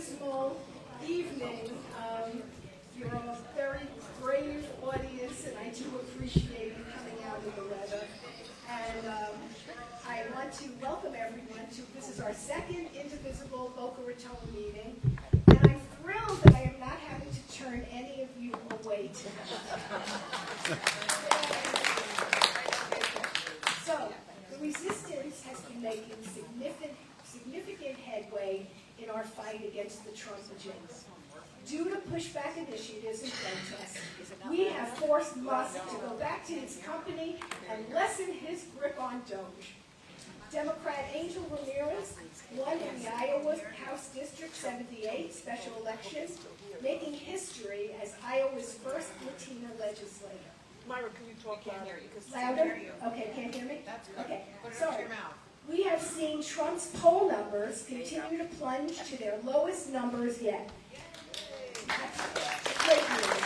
dismal evening. You're a very brave audience, and I do appreciate you coming out in the weather. And I want to welcome everyone to, this is our second Indivisible Boca Raton meeting, and I'm thrilled that I am not having to turn any of you away tonight. So, the resistance has been making significant headway in our fight against the Trump agenda. Due to pushback initiatives and protests, we have forced Musk to go back to his company and lessen his grip on Doge. Democrat Angel Ramirez won in the Iowa House District 78 special election, making history as Iowa's first Latina legislator. Myra, can you talk louder? Louder? Okay, can't hear me? Okay, sorry. We have seen Trump's poll numbers continue to plunge to their lowest numbers yet. Great news.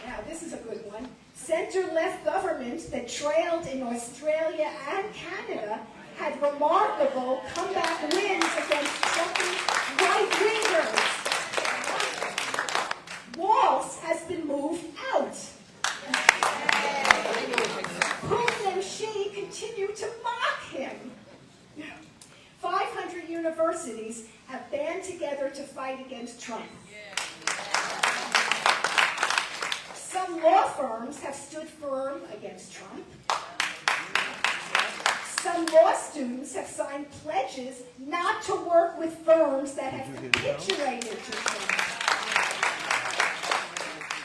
Now, this is a good one. Center-left governments that trailed in Australia and Canada had remarkable comeback wins against Trump's right-wingers. Walz has been moved out. Putin and Xi continue to mock him. 500 universities have band together to fight against Trump. Some law firms have stood firm against Trump. Some law students have signed pledges not to work with firms that have capitulated to Trump.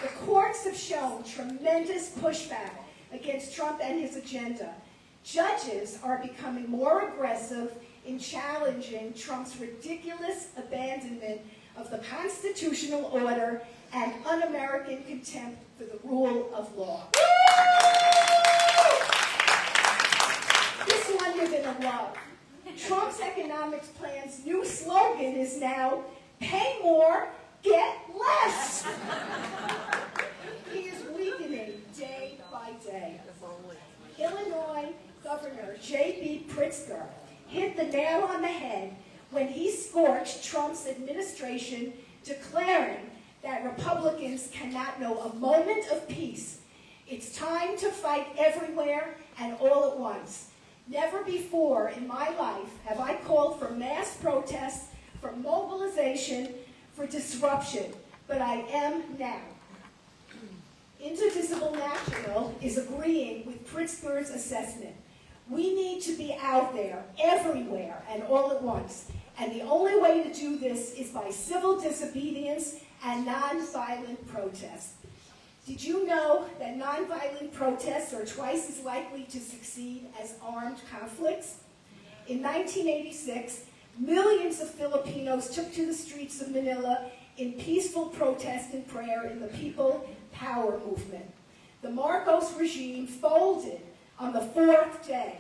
The courts have shown tremendous pushback against Trump and his agenda. Judges are becoming more aggressive in challenging Trump's ridiculous abandonment of the constitutional order and un-American contempt for the rule of law. This one you're going to love. Trump's economics plan's new slogan is now, pay more, get less. He is weakening day by day. Illinois Governor J.B. Pritzker hit the nail on the head when he scorched Trump's administration, declaring that Republicans cannot know a moment of peace. It's time to fight everywhere and all at once. Never before in my life have I called for mass protests, for mobilization, for disruption, but I am now. Indivisible National is agreeing with Pritzker's assessment. We need to be out there, everywhere, and all at once. And the only way to do this is by civil disobedience and nonviolent protest. Did you know that nonviolent protests are twice as likely to succeed as armed conflicts? In 1986, millions of Filipinos took to the streets of Manila in peaceful protest and prayer in the People Power movement. The Marcos regime folded on the fourth day,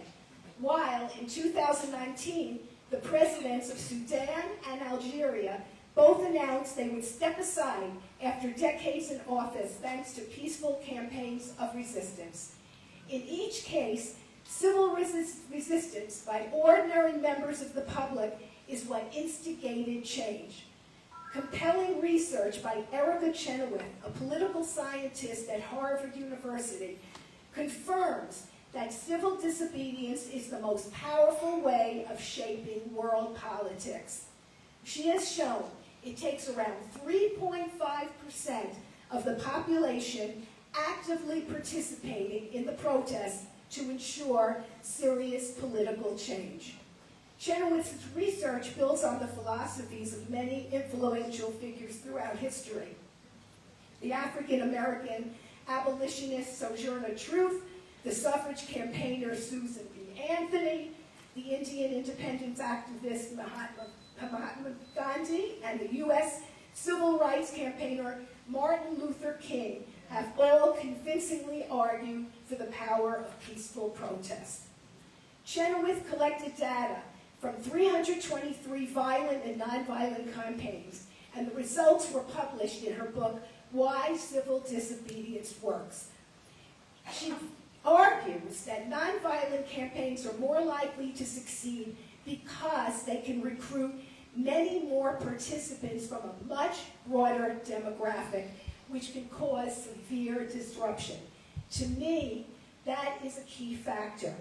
while in 2019, the presidents of Sudan and Algeria both announced they would step aside after decades in office thanks to peaceful campaigns of resistance. In each case, civil resistance by ordinary members of the public is what instigated change. Compelling research by Erica Chenoweth, a political scientist at Harvard University, confirms that civil disobedience is the most powerful way of shaping world politics. She has shown it takes around 3.5% of the population actively participating in the protests to ensure serious political change. Chenoweth's research builds on the philosophies of many influential figures throughout history. The African-American abolitionist Sojourner Truth, the suffrage campaigner Susan B. Anthony, the Indian independence activist Mahatma Gandhi, and the U.S. civil rights campaigner Martin Luther King have all convincingly argued for the power of peaceful protest. Chenoweth collected data from 323 violent and nonviolent campaigns, and the results were published in her book, Why Civil Disobedience Works. She argues that nonviolent campaigns are more likely to succeed because they can recruit many more participants from a much broader demographic, which can cause severe disruption. To me, that is a key factor.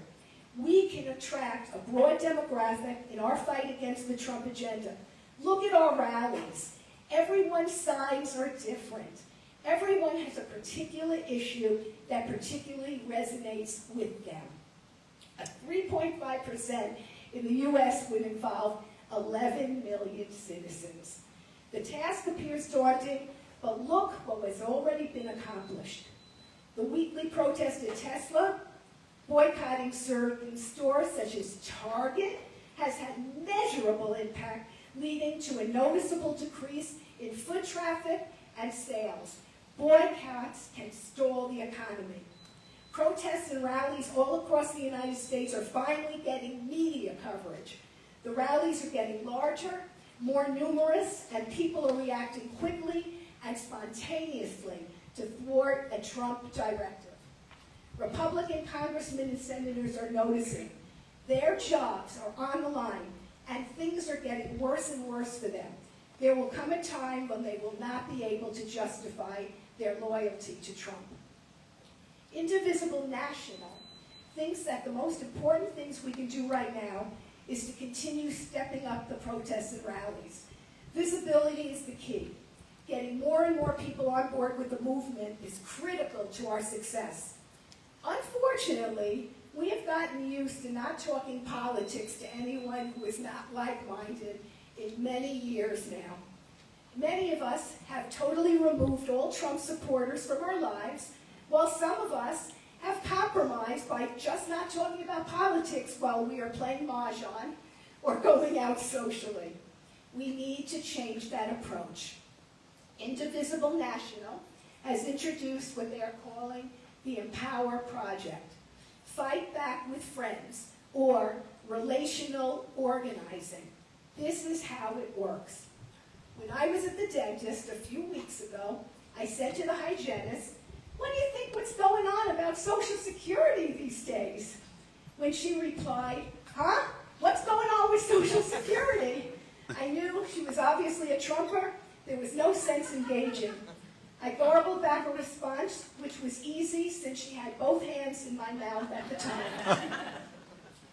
We can attract a broad demographic in our fight against the Trump agenda. Look at our rallies. Everyone's signs are different. Everyone has a particular issue that particularly resonates with them. A 3.5% in the U.S. would involve 11 million citizens. The task appears daunting, but look what has already been accomplished. The weekly protest at Tesla, boycotting certain stores such as Target, has had measurable impact, leading to a noticeable decrease in foot traffic and sales. Boycotts can stall the economy. Protests and rallies all across the United States are finally getting media coverage. The rallies are getting larger, more numerous, and people are reacting quickly and spontaneously to thwart a Trump directive. Republican congressmen and senators are noticing. Their jobs are on the line, and things are getting worse and worse for them. There will come a time when they will not be able to justify their loyalty to Trump. Indivisible National thinks that the most important things we can do right now is to continue stepping up the protests and rallies. Visibility is the key. Getting more and more people on board with the movement is critical to our success. Unfortunately, we have gotten used to not talking politics to anyone who is not like-minded in many years now. Many of us have totally removed all Trump supporters from our lives, while some of us have compromised by just not talking about politics while we are playing mahjong or going out socially. We need to change that approach. Indivisible National has introduced what they are calling the Empower Project. Fight back with friends, or relational organizing. This is how it works. When I was at the dentist a few weeks ago, I said to the hygienist, "What do you think what's going on about Social Security these days?" When she replied, "Huh? What's going on with Social Security?" I knew she was obviously a Trumper. There was no sense engaging. I garbled back a response, which was easy since she had both hands in my mouth at the time.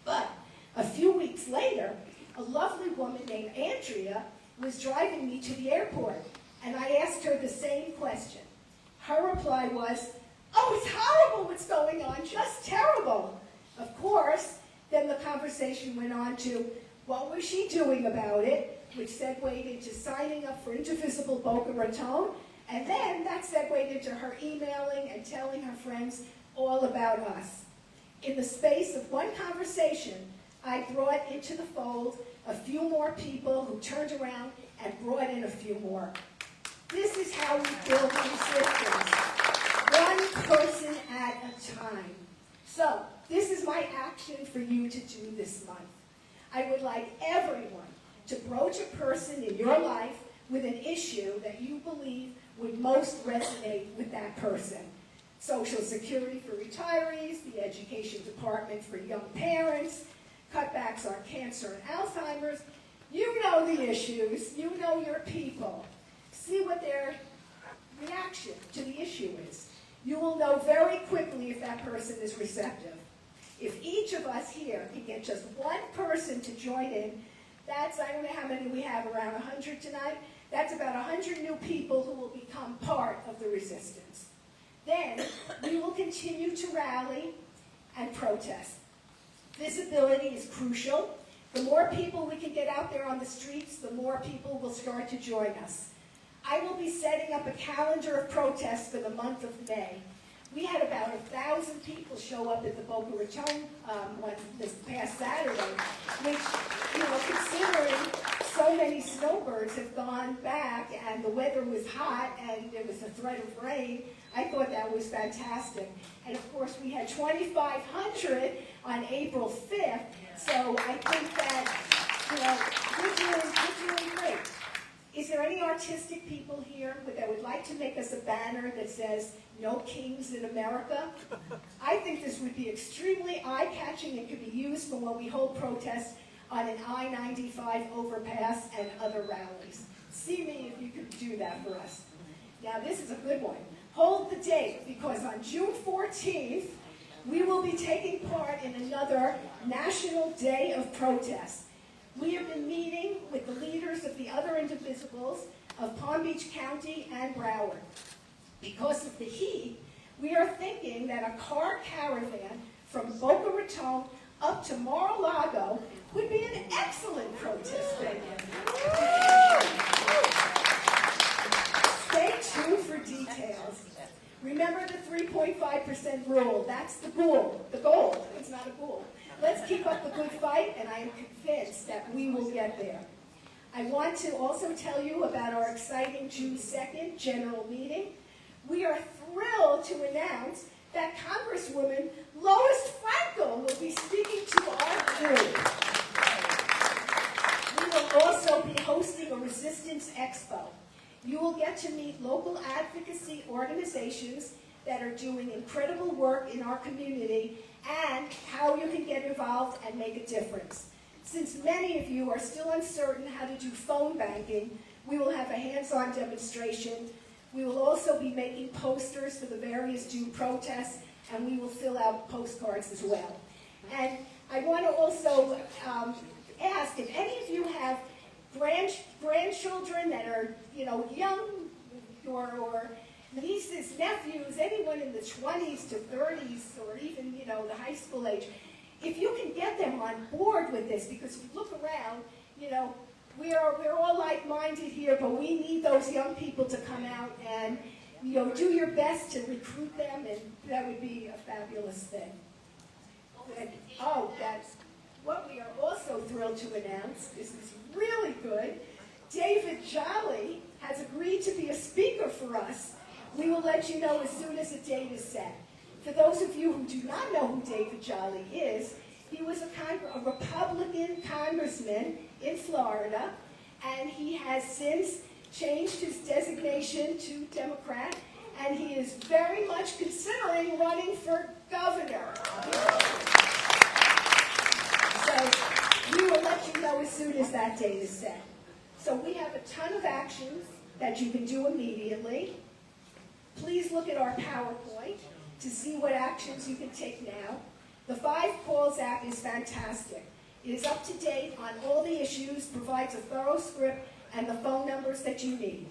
But a few weeks later, a lovely woman named Andrea was driving me to the airport, and I asked her the same question. Her reply was, "Oh, it's horrible what's going on, just terrible." Of course, then the conversation went on to, what was she doing about it, which segued into signing up for Indivisible Boca Raton, and then that segued into her emailing and telling her friends all about us. In the space of one conversation, I brought into the fold a few more people who turned around and brought in a few more. This is how we build resistance, one person at a time. So, this is my action for you to do this month. I would like everyone to broach a person in your life with an issue that you believe would most resonate with that person. Social Security for retirees, the Education Department for young parents, cutbacks on cancer and Alzheimer's. You know the issues, you know your people. See what their reaction to the issue is. You will know very quickly if that person is receptive. If each of us here can get just one person to join in, that's, I don't know how many we have, around 100 tonight, that's about 100 new people who will become part of the resistance. Then we will continue to rally and protest. Visibility is crucial. The more people we can get out there on the streets, the more people will start to join us. I will be setting up a calendar of protests for the month of May. We had about 1,000 people show up at the Boca Raton one this past Saturday, which, considering so many snowbirds have gone back and the weather was hot and there was a threat of rain, I thought that was fantastic. And of course, we had 2,500 on April 5th, so I think that, we're doing great. Is there any artistic people here that would like to make us a banner that says, "No Kings in America"? I think this would be extremely eye-catching and could be used for when we hold protests on an I-95 overpass and other rallies. See me if you can do that for us. Now this is a good one. Hold the date, because on June 14th, we will be taking part in another National Day of Protest. We have been meeting with the leaders of the other Indivisibles of Palm Beach County and Broward. Because of the heat, we are thinking that a car caravan from Boca Raton up to Mar-a-Lago would be an excellent protest venue. Stay tuned for details. Remember the 3.5% rule. That's the goal. The goal. It's not a goal. Let's keep up the good fight, and I am convinced that we will get there. I want to also tell you about our exciting June 2nd general meeting. We are thrilled to announce that Congresswoman Lois Frankel will be speaking to our group. We will also be hosting a Resistance Expo. You will get to meet local advocacy organizations that are doing incredible work in our community and how you can get involved and make a difference. Since many of you are still uncertain how to do phone banking, we will have a hands-on demonstration. We will also be making posters for the various June protests, and we will fill out postcards as well. And I want to also ask if any of you have grandchildren that are, young, or nieces, nephews, anyone in the 20s to 30s, or even, the high school age, if you can get them on board with this, because if you look around, we're all like-minded here, but we need those young people to come out and, do your best to recruit them, and that would be a fabulous thing. That's what we are also thrilled to announce. This is really good. David Jolly has agreed to be a speaker for us. We will let you know as soon as a date is set. For those of you who do not know who David Jolly is, he was a Republican congressman in Florida, and he has since changed his designation to Democrat, and he is very much considering running for governor. So we will let you know as soon as that date is set. So we have a ton of actions that you can do immediately. Please look at our PowerPoint to see what actions you can take now. The 5 Calls app is fantastic. It is up to date on all the issues, provides a thorough script, and the phone numbers that you need.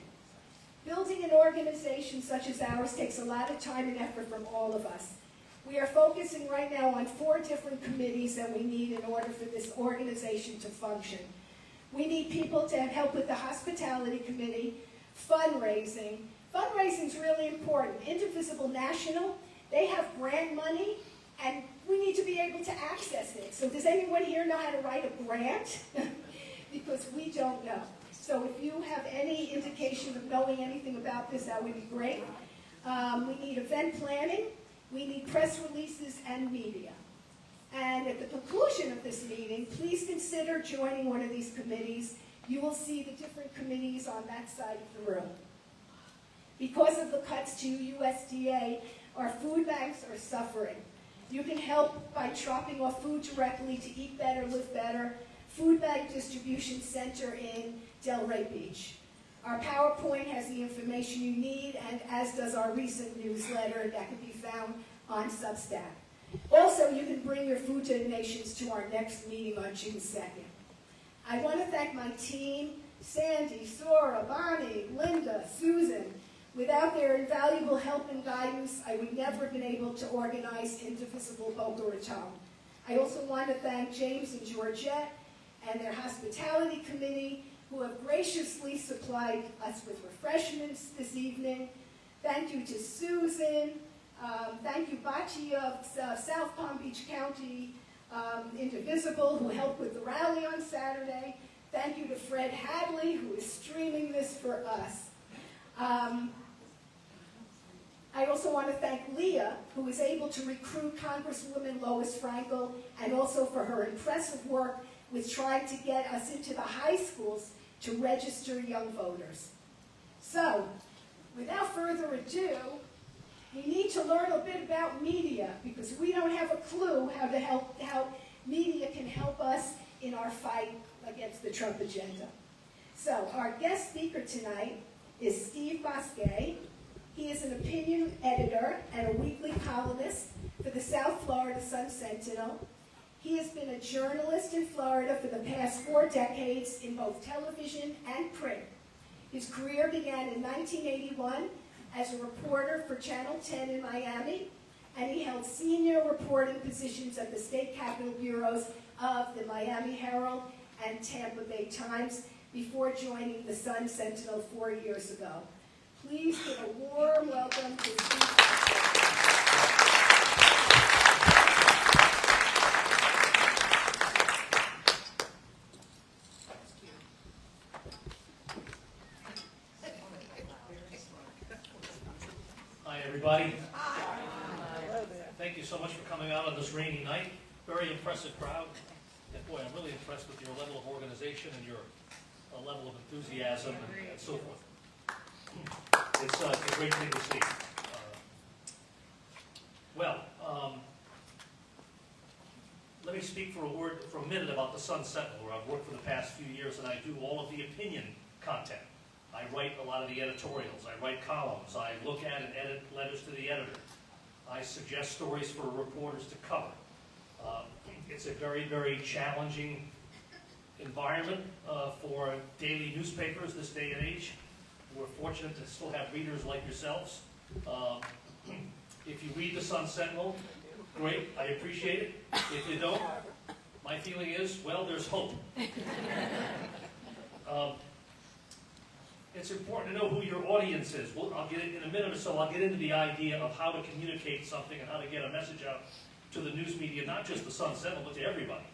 Building an organization such as ours takes a lot of time and effort from all of us. We are focusing right now on 4 different committees that we need in order for this organization to function. We need people to help with the hospitality committee, fundraising. Fundraising is really important. Indivisible National, they have grant money, and we need to be able to access it. So does anyone here know how to write a grant? Because we don't know. So if you have any indication of knowing anything about this, that would be great. We need event planning. We need press releases and media. And at the conclusion of this meeting, please consider joining one of these committees. You will see the different committees on that side of the room. Because of the cuts to USDA, our food banks are suffering. You can help by dropping off food directly to Eat Better, Live Better, Food Bank Distribution Center in Delray Beach. Our PowerPoint has the information you need, and as does our recent newsletter that can be found on Substack. Also, you can bring your food donations to our next meeting on June 2nd. I want to thank my team, Sandy, Sora, Bonnie, Linda, Susan. Without their invaluable help and guidance, I would never have been able to organize Indivisible Boca Raton. I also want to thank James and Georgette and their hospitality committee, who have graciously supplied us with refreshments this evening. Thank you to Susan. Thank you, Bachi of South Palm Beach County Indivisible, who helped with the rally on Saturday. Thank you to Fred Hadley, who is streaming this for us. I also want to thank Leah, who was able to recruit Congresswoman Lois Frankel, and also for her impressive work with trying to get us into the high schools to register young voters. So, without further ado, we need to learn a bit about media, because we don't have a clue how media can help us in our fight against the Trump agenda. So our guest speaker tonight is Steve Bousquet. He is an opinion editor and a weekly columnist for the South Florida SunSentinel. He has been a journalist in Florida for the past 4 decades in both television and print. His career began in 1981 as a reporter for Channel 10 in Miami, and he held senior reporting positions at the state capitol bureaus of the Miami Herald and Tampa Bay Times before joining the SunSentinel 4 years ago. Please give a warm welcome to Steve Bousquet. Hi, everybody. Thank you so much for coming out on this rainy night. Very impressive crowd. And boy, I'm really impressed with your level of organization and your level of enthusiasm and so forth. It's a great thing to see. Let me speak for a minute about the SunSentinel, where I've worked for the past few years, and I do all of the opinion content. I write a lot of the editorials. I write columns. I look at and edit letters to the editor. I suggest stories for reporters to cover. It's a very, very challenging environment for daily newspapers this day and age. We're fortunate to still have readers like yourselves. If you read the SunSentinel, great, I appreciate it. If you don't, my feeling is, well, there's hope. It's important to know who your audience is. I'll get in a minute or so. I'll get into the idea of how to communicate something and how to get a message out to the news media, not just the SunSentinel, but to everybody.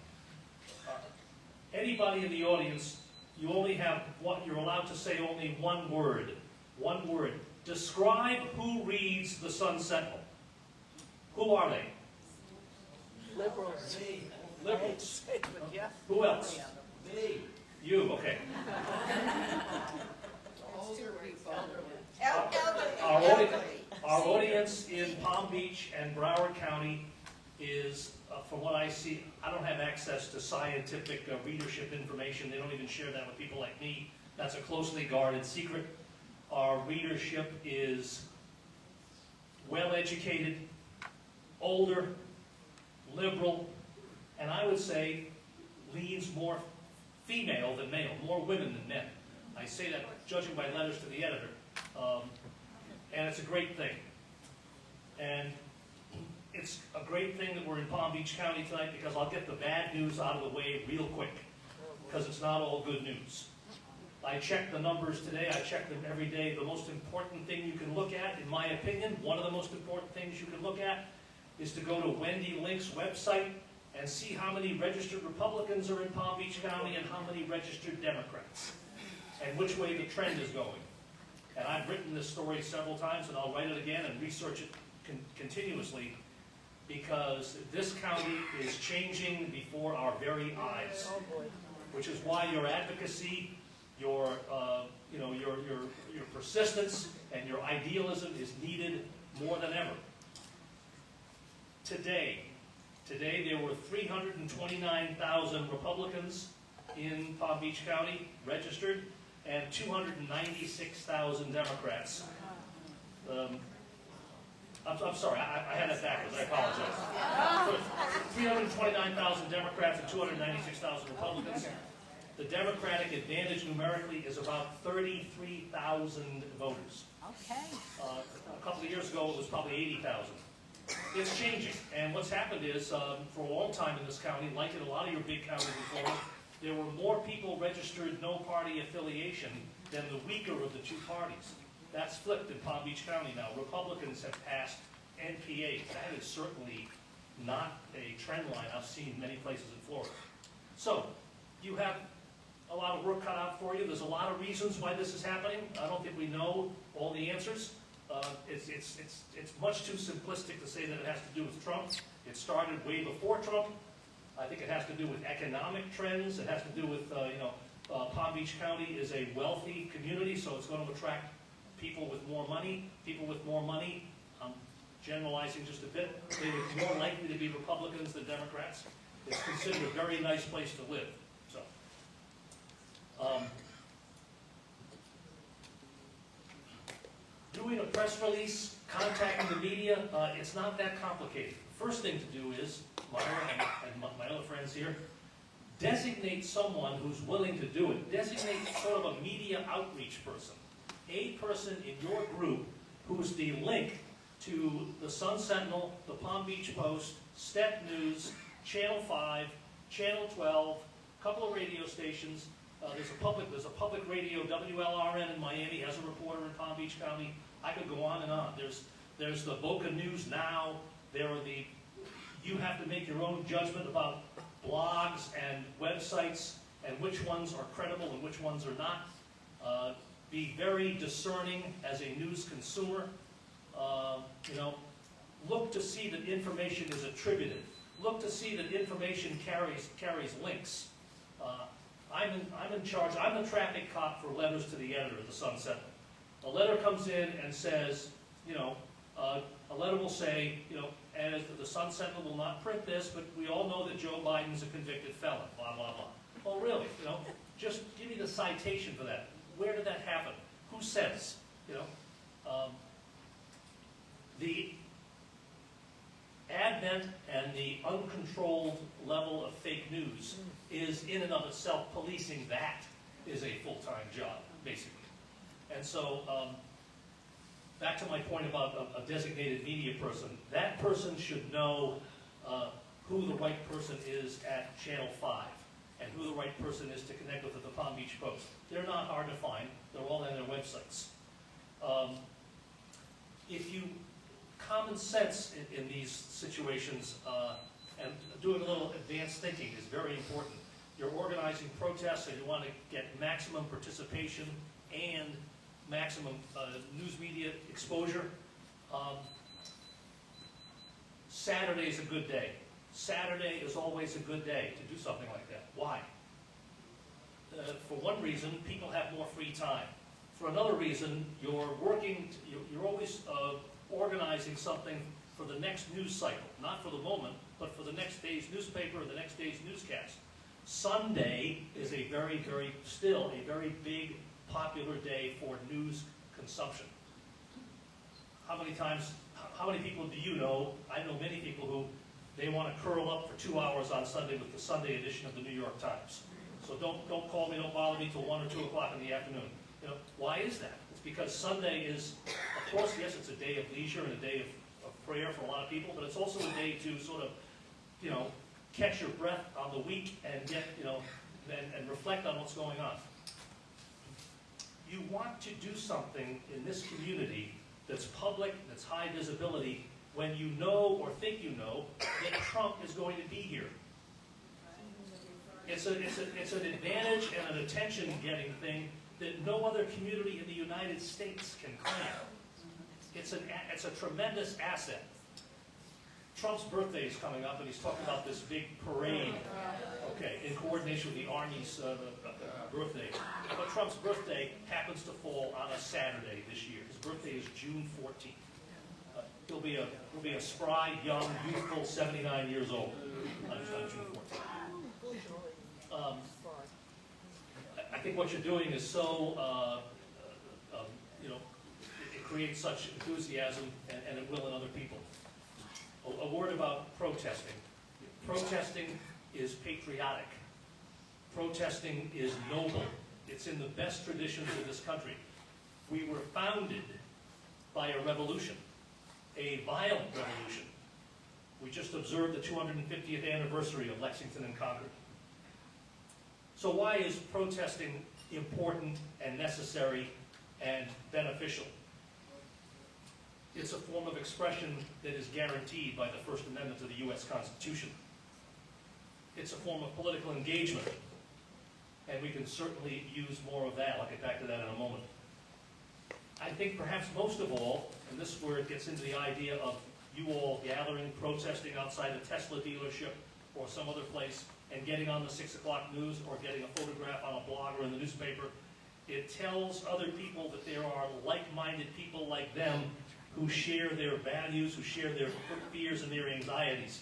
Anybody in the audience, you only have you're allowed to say only one word. One word. Describe who reads the SunSentinel. Who are they? Liberals. Liberals. Yeah. Who else? Me. You, okay. Our audience in Palm Beach and Broward County is, from what I see, I don't have access to scientific readership information. They don't even share that with people like me. That's a closely guarded secret. Our readership is well-educated, older, liberal, and I would say leans more female than male, more women than men. I say that judging by letters to the editor, and it's a great thing. And it's a great thing that we're in Palm Beach County tonight, because I'll get the bad news out of the way real quick, because it's not all good news. I checked the numbers today. I check them every day. The most important thing you can look at, in my opinion, one of the most important things you can look at, is to go to Wendy Link's website and see how many registered Republicans are in Palm Beach County and how many registered Democrats, and which way the trend is going. And I've written this story several times, and I'll write it again and research it continuously, because this county is changing before our very eyes, which is why your advocacy, your persistence, and your idealism is needed more than ever. Today there were 329,000 Republicans in Palm Beach County registered, and 296,000 Democrats. I'm sorry, I had that backwards. I apologize. 329,000 Democrats and 296,000 Republicans. The Democratic advantage numerically is about 33,000 voters. Okay. A couple of years ago, it was probably 80,000. It's changing, and what's happened is, for a long time in this county, like in a lot of your big counties in Florida, there were more people registered no party affiliation than the weaker of the two parties. That's flipped in Palm Beach County now. Republicans have passed NPAs. That is certainly not a trend line I've seen many places in Florida. So, you have a lot of work cut out for you. There's a lot of reasons why this is happening. I don't think we know all the answers. It's much too simplistic to say that it has to do with Trump. It started way before Trump. I think it has to do with economic trends. It has to do with, Palm Beach County is a wealthy community, so it's going to attract people with more money. People with more money, I'm generalizing just a bit, they were more likely to be Republicans than Democrats. It's considered a very nice place to live. So, doing a press release, contacting the media, it's not that complicated. First thing to do is, Myra and my other friends here, designate someone who's willing to do it. Designate sort of a media outreach person. A person in your group who's the link to the SunSentinel, the Palm Beach Post, Step News, Channel 5, Channel 12, a couple of radio stations. There's a public radio, WLRN in Miami, has a reporter in Palm Beach County. I could go on and on. There's the Boca News Now. There are you have to make your own judgment about blogs and websites and which ones are credible and which ones are not. Be very discerning as a news consumer. Look to see that information is attributed. Look to see that information carries links. I'm in charge. I'm the traffic cop for letters to the editor of the SunSentinel. A letter comes in and says, a letter will say, and the SunSentinel will not print this, but we all know that Joe Biden's a convicted felon, blah, blah, blah. Oh, really? Just give me the citation for that. Where did that happen? Who says? The advent and the uncontrolled level of fake news is in and of itself, policing that is a full-time job, basically. And so, back to my point about a designated media person, that person should know who the right person is at Channel 5 and who the right person is to connect with at the Palm Beach Post. They're not hard to find. They're all on their websites. Common sense in these situations and doing a little advanced thinking is very important. You're organizing protests and you want to get maximum participation and maximum news media exposure. Saturday is a good day. Saturday is always a good day to do something like that. Why? For one reason, people have more free time. For another reason, you're always organizing something for the next news cycle. Not for the moment, but for the next day's newspaper or the next day's newscast. Sunday is still a very big, popular day for news consumption. How many people do you know? I know many people who they want to curl up for 2 hours on Sunday with the Sunday edition of the New York Times. So don't call me, don't bother me till 1 or 2 o'clock in the afternoon. Why is that? It's because Sunday is, of course, yes, it's a day of leisure and a day of prayer for a lot of people, but it's also a day to sort of, catch your breath on the week and get, and reflect on what's going on. You want to do something in this community that's public, that's high visibility, when you know or think you know that Trump is going to be here. It's an advantage and an attention-getting thing that no other community in the United States can claim. It's a tremendous asset. Trump's birthday is coming up, and he's talking about this big parade, in coordination with the Army's birthday. But Trump's birthday happens to fall on a Saturday this year. His birthday is June 14th. He'll be a spry, young, youthful 79 years old on June 14th. I think what you're doing is so, it creates such enthusiasm, and it will in other people. A word about protesting. Protesting is patriotic. Protesting is noble. It's in the best traditions of this country. We were founded by a revolution, a violent revolution. We just observed the 250th anniversary of Lexington and Concord. So why is protesting important and necessary and beneficial? It's a form of expression that is guaranteed by the First Amendment to the U.S. Constitution. It's a form of political engagement, and we can certainly use more of that. I'll get back to that in a moment. I think perhaps most of all, and this is where it gets into the idea of you all gathering, protesting outside a Tesla dealership or some other place, and getting on the 6 o'clock news or getting a photograph on a blog or in the newspaper, it tells other people that there are like-minded people like them who share their values, who share their fears and their anxieties.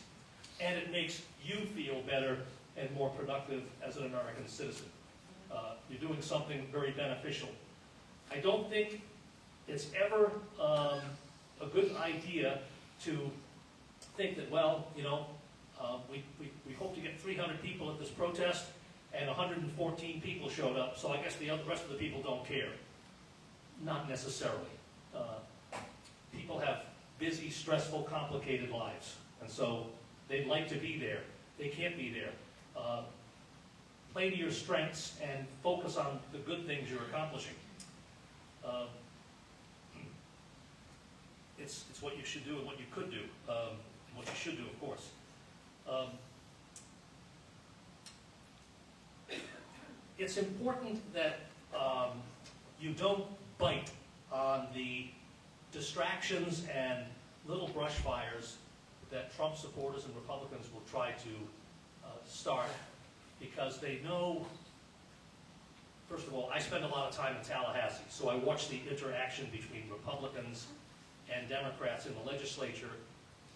and it makes you feel better and more productive as an American citizen. You're doing something very beneficial. I don't think it's ever a good idea to think that, well, you know, we hope to get 300 people at this protest, and 114 people showed up, so I guess the rest of the people don't care. Not necessarily. People have busy, stressful, complicated lives, and so they'd like to be there. They can't be there. Play to your strengths and focus on the good things you're accomplishing. It's what you should do and what you could do, and what you should do, of course. It's important that you don't bite on the distractions and little brush fires that Trump supporters and Republicans will try to start, because they know, first of all, I spend a lot of time in Tallahassee, so I watch the interaction between Republicans and Democrats in the legislature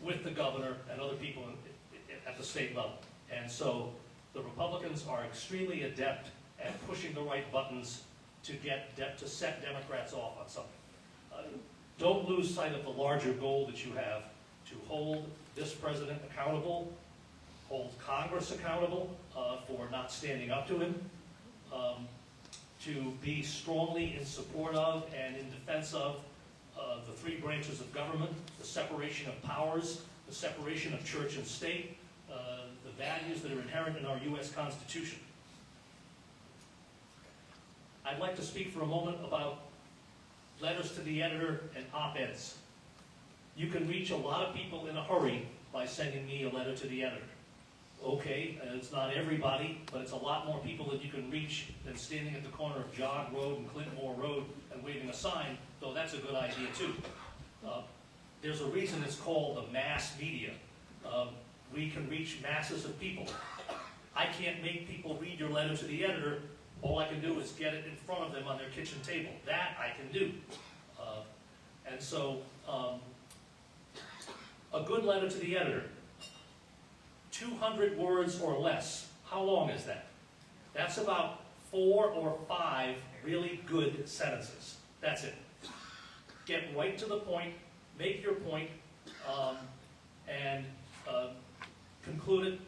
with the governor and other people at the state level. And so the Republicans are extremely adept at pushing the right buttons to set Democrats off on something. Don't lose sight of the larger goal that you have to hold this president accountable, hold Congress accountable for not standing up to him, to be strongly in support of and in defense of the three branches of government, the separation of powers, the separation of church and state, the values that are inherent in our U.S. Constitution. I'd like to speak for a moment about letters to the editor and op-eds. You can reach a lot of people in a hurry by sending me a letter to the editor. Okay, it's not everybody, but it's a lot more people that you can reach than standing at the corner of Jog Road and Clintmore Road and waving a sign, though that's a good idea too. There's a reason it's called the mass media. We can reach masses of people. I can't make people read your letter to the editor. All I can do is get it in front of them on their kitchen table. That I can do. And so, a good letter to the editor, 200 words or less. How long is that? That's about 4 or 5 really good sentences. That's it. Get right to the point, make your point, and conclude it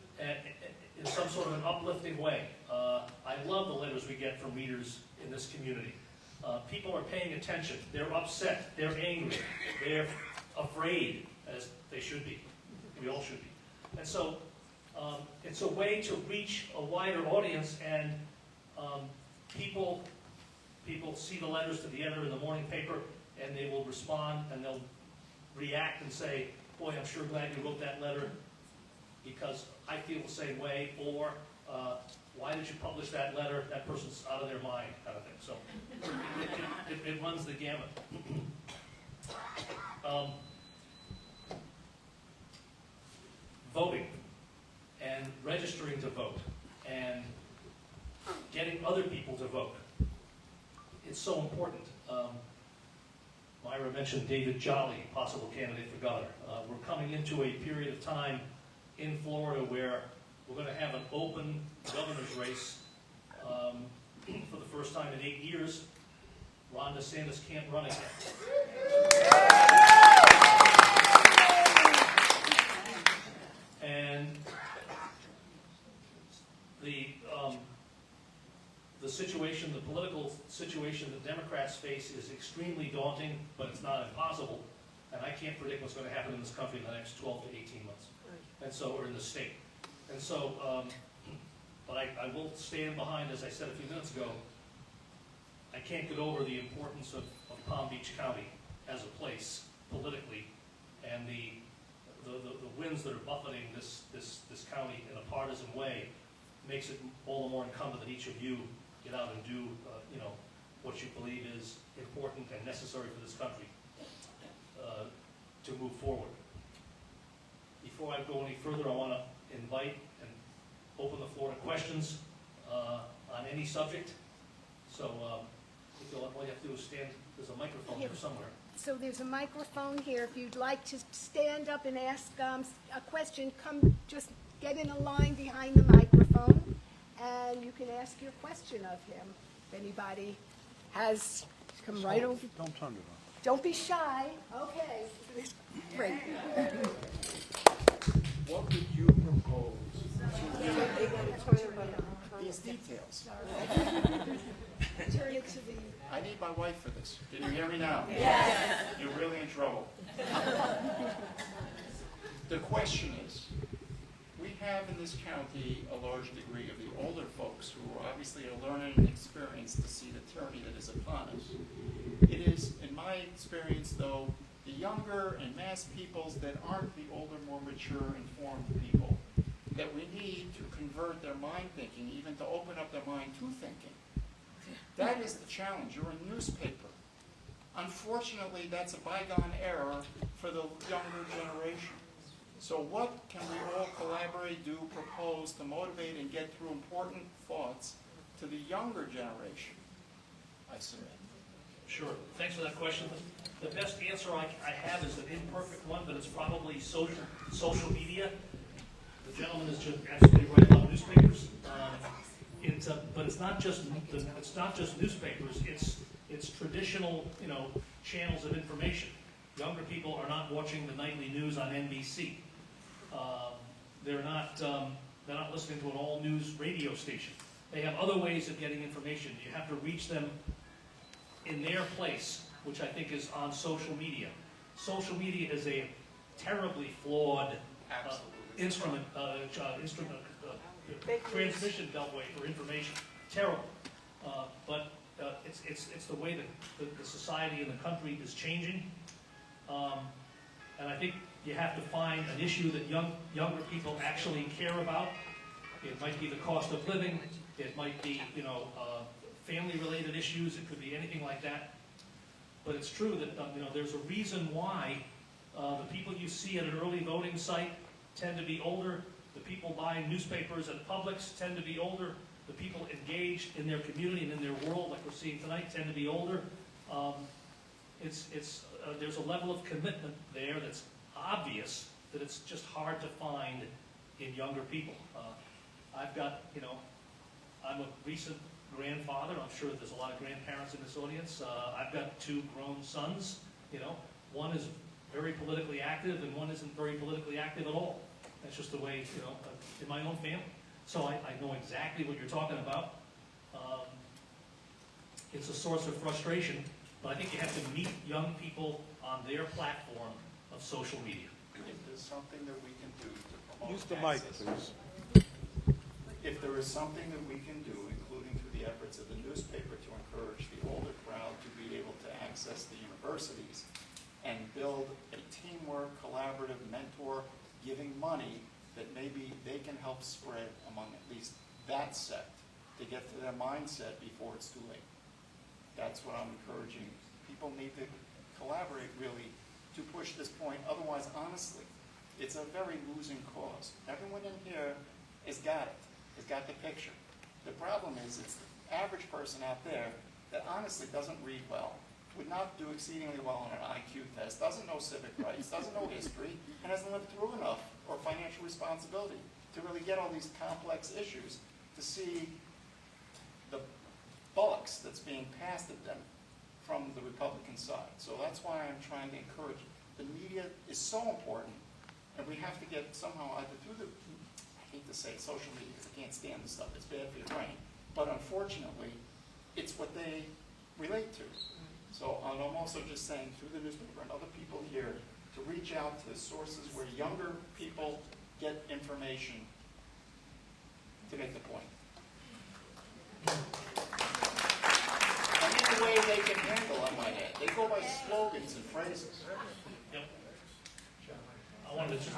in some sort of an uplifting way. I love the letters we get from readers in this community. People are paying attention. They're upset. They're angry. They're afraid, as they should be. We all should be. And so it's a way to reach a wider audience, and people see the letters to the editor in the morning paper, and they will respond, and they'll react and say, boy, I'm sure glad you wrote that letter, because I feel the same way, or why did you publish that letter? That person's out of their mind, kind of thing. So it runs the gamut. Voting and registering to vote and getting other people to vote. It's so important. Myra mentioned David Jolly, possible candidate for governor. We're coming into a period of time in Florida where we're going to have an open governor's race for the first time in 8 years. Ron DeSantis can't run again. And the situation, the political situation that Democrats face is extremely daunting, but it's not impossible. And I can't predict what's going to happen in this country in the next 12 to 18 months. And so, or in the state. And so, but I will stand behind, as I said a few minutes ago, I can't get over the importance of Palm Beach County as a place politically, and the winds that are buffeting this county in a partisan way makes it all the more incumbent that each of you get out and do what you believe is important and necessary for this country to move forward. Before I go any further, I want to invite and open the floor to questions on any subject. So if all you have to do is stand, there's a microphone here somewhere. So there's a microphone here. If you'd like to stand up and ask a question, come just get in a line behind the microphone, and you can ask your question of him. If anybody has, come right over. Don't turn it on. Don't be shy. Okay. Great. What would you propose? These details. Turn it to the. I need my wife for this. Can you hear me now? Yes. You're really in trouble. The question is, we have in this county a large degree of the older folks who obviously are learning and experienced to see the tyranny that is upon us. It is, in my experience though, the younger and mass peoples that aren't the older, more mature, informed people that we need to convert their mind thinking, even to open up their mind to thinking. That is the challenge. You're a newspaper. Unfortunately, that's a bygone era for the younger generation. So what can we all collaborate, do, propose to motivate and get through important thoughts to the younger generation? I submit. Sure, thanks for that question. The best answer I have is an imperfect one, but it's probably social media. The gentleman is just absolutely right about newspapers. But it's not just newspapers. It's traditional, channels of information. Younger people are not watching the nightly news on NBC. They're not listening to an all news radio station. They have other ways of getting information. You have to reach them in their place, which I think is on social media. Social media is a terribly flawed instrument, transmission beltway for information. Terrible. But it's the way that the society and the country is changing. And I think you have to find an issue that younger people actually care about. It might be the cost of living. It might be, family-related issues. It could be anything like that. But it's true that there's a reason why the people you see at an early voting site tend to be older. The people buying newspapers at Publix tend to be older. The people engaged in their community and in their world, like we're seeing tonight, tend to be older. There's a level of commitment there that's obvious that it's just hard to find in younger people. I've got, I'm a recent grandfather. I'm sure there's a lot of grandparents in this audience. I've got 2 grown sons. One is very politically active and one isn't very politically active at all. That's just the way, in my own family. So I know exactly what you're talking about. It's a source of frustration, but I think you have to meet young people on their platform of social media. If there's something that we can do to promote Use the mic, access, please. if there is something that we can do, including through the efforts of the newspaper to encourage the older crowd to be able to access the universities and build a teamwork, collaborative, mentor, giving money that maybe they can help spread among at least that sect to get to their mindset before it's too late. That's what I'm encouraging. People need to collaborate really to push this point. Otherwise, honestly, it's a very losing cause. Everyone in here has got it, has got the picture. The problem is it's the average person out there that honestly doesn't read well, would not do exceedingly well on an IQ test, doesn't know civic rights, doesn't know history, and hasn't lived through enough or financial responsibility to really get all these complex issues to see the bullocks that's being passed at them from the Republican side. So that's why I'm trying to encourage. The media is so important, and we have to get somehow either through the, I hate to say social media because I can't stand this stuff, it's bad for your brain, but unfortunately, it's what they relate to. So I'm also just saying through the newspaper and other people here to reach out to sources where younger people get information to make the point. And in the way they can handle, I might add. They go by slogans and phrases. Yep. I wanted to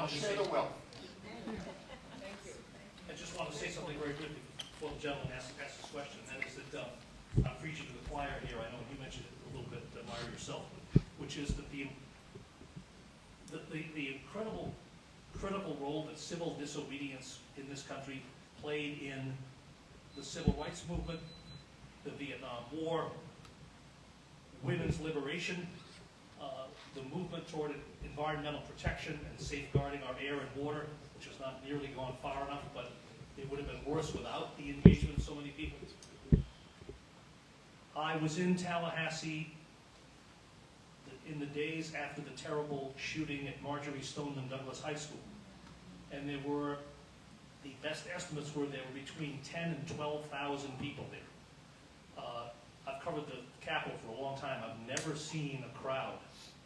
I'll share the wealth. I just want to say something very quickly before the gentleman asks this question, and that is that I'm preaching to the choir here. I know you mentioned it a little bit, Myra, yourself, which is that the incredible critical role that civil disobedience in this country played in the civil rights movement the Vietnam War, women's liberation, the movement toward environmental protection and safeguarding our air and water, which has not nearly gone far enough, but it would have been worse without the engagement of so many people. I was in Tallahassee in the days after the terrible shooting at Marjorie Stoneman Douglas High School. And there were, the best estimates were there were between 10 and 12,000 people there. I've covered the Capitol for a long time. I've never seen a crowd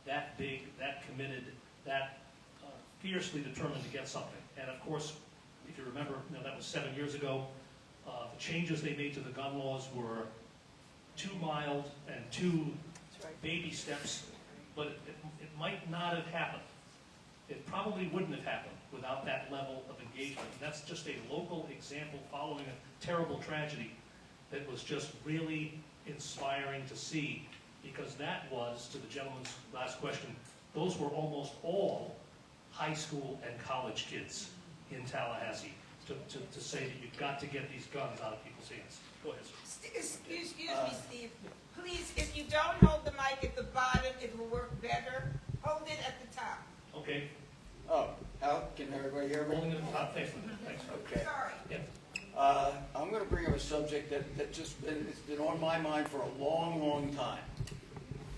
that big, that committed, that fiercely determined to get something. And of course, if you remember, that was 7 years ago. The changes they made to the gun laws were too mild and too baby steps, but it might not have happened. It probably wouldn't have happened without that level of engagement. And that's just a local example following a terrible tragedy that was just really inspiring to see, because that was, to the gentleman's last question, those were almost all high school and college kids in Tallahassee to say that you've got to get these guns out of people's hands. Go ahead, sir. Excuse me, Steve. Please, if you don't hold the mic at the bottom, it will work better. Hold it at the top. Okay. Oh, how, can everybody hear me? Holding it at the top. Thanks. Thanks. Okay. Sorry. Yeah. I'm going to bring up a subject that just it's been on my mind for a long, long time.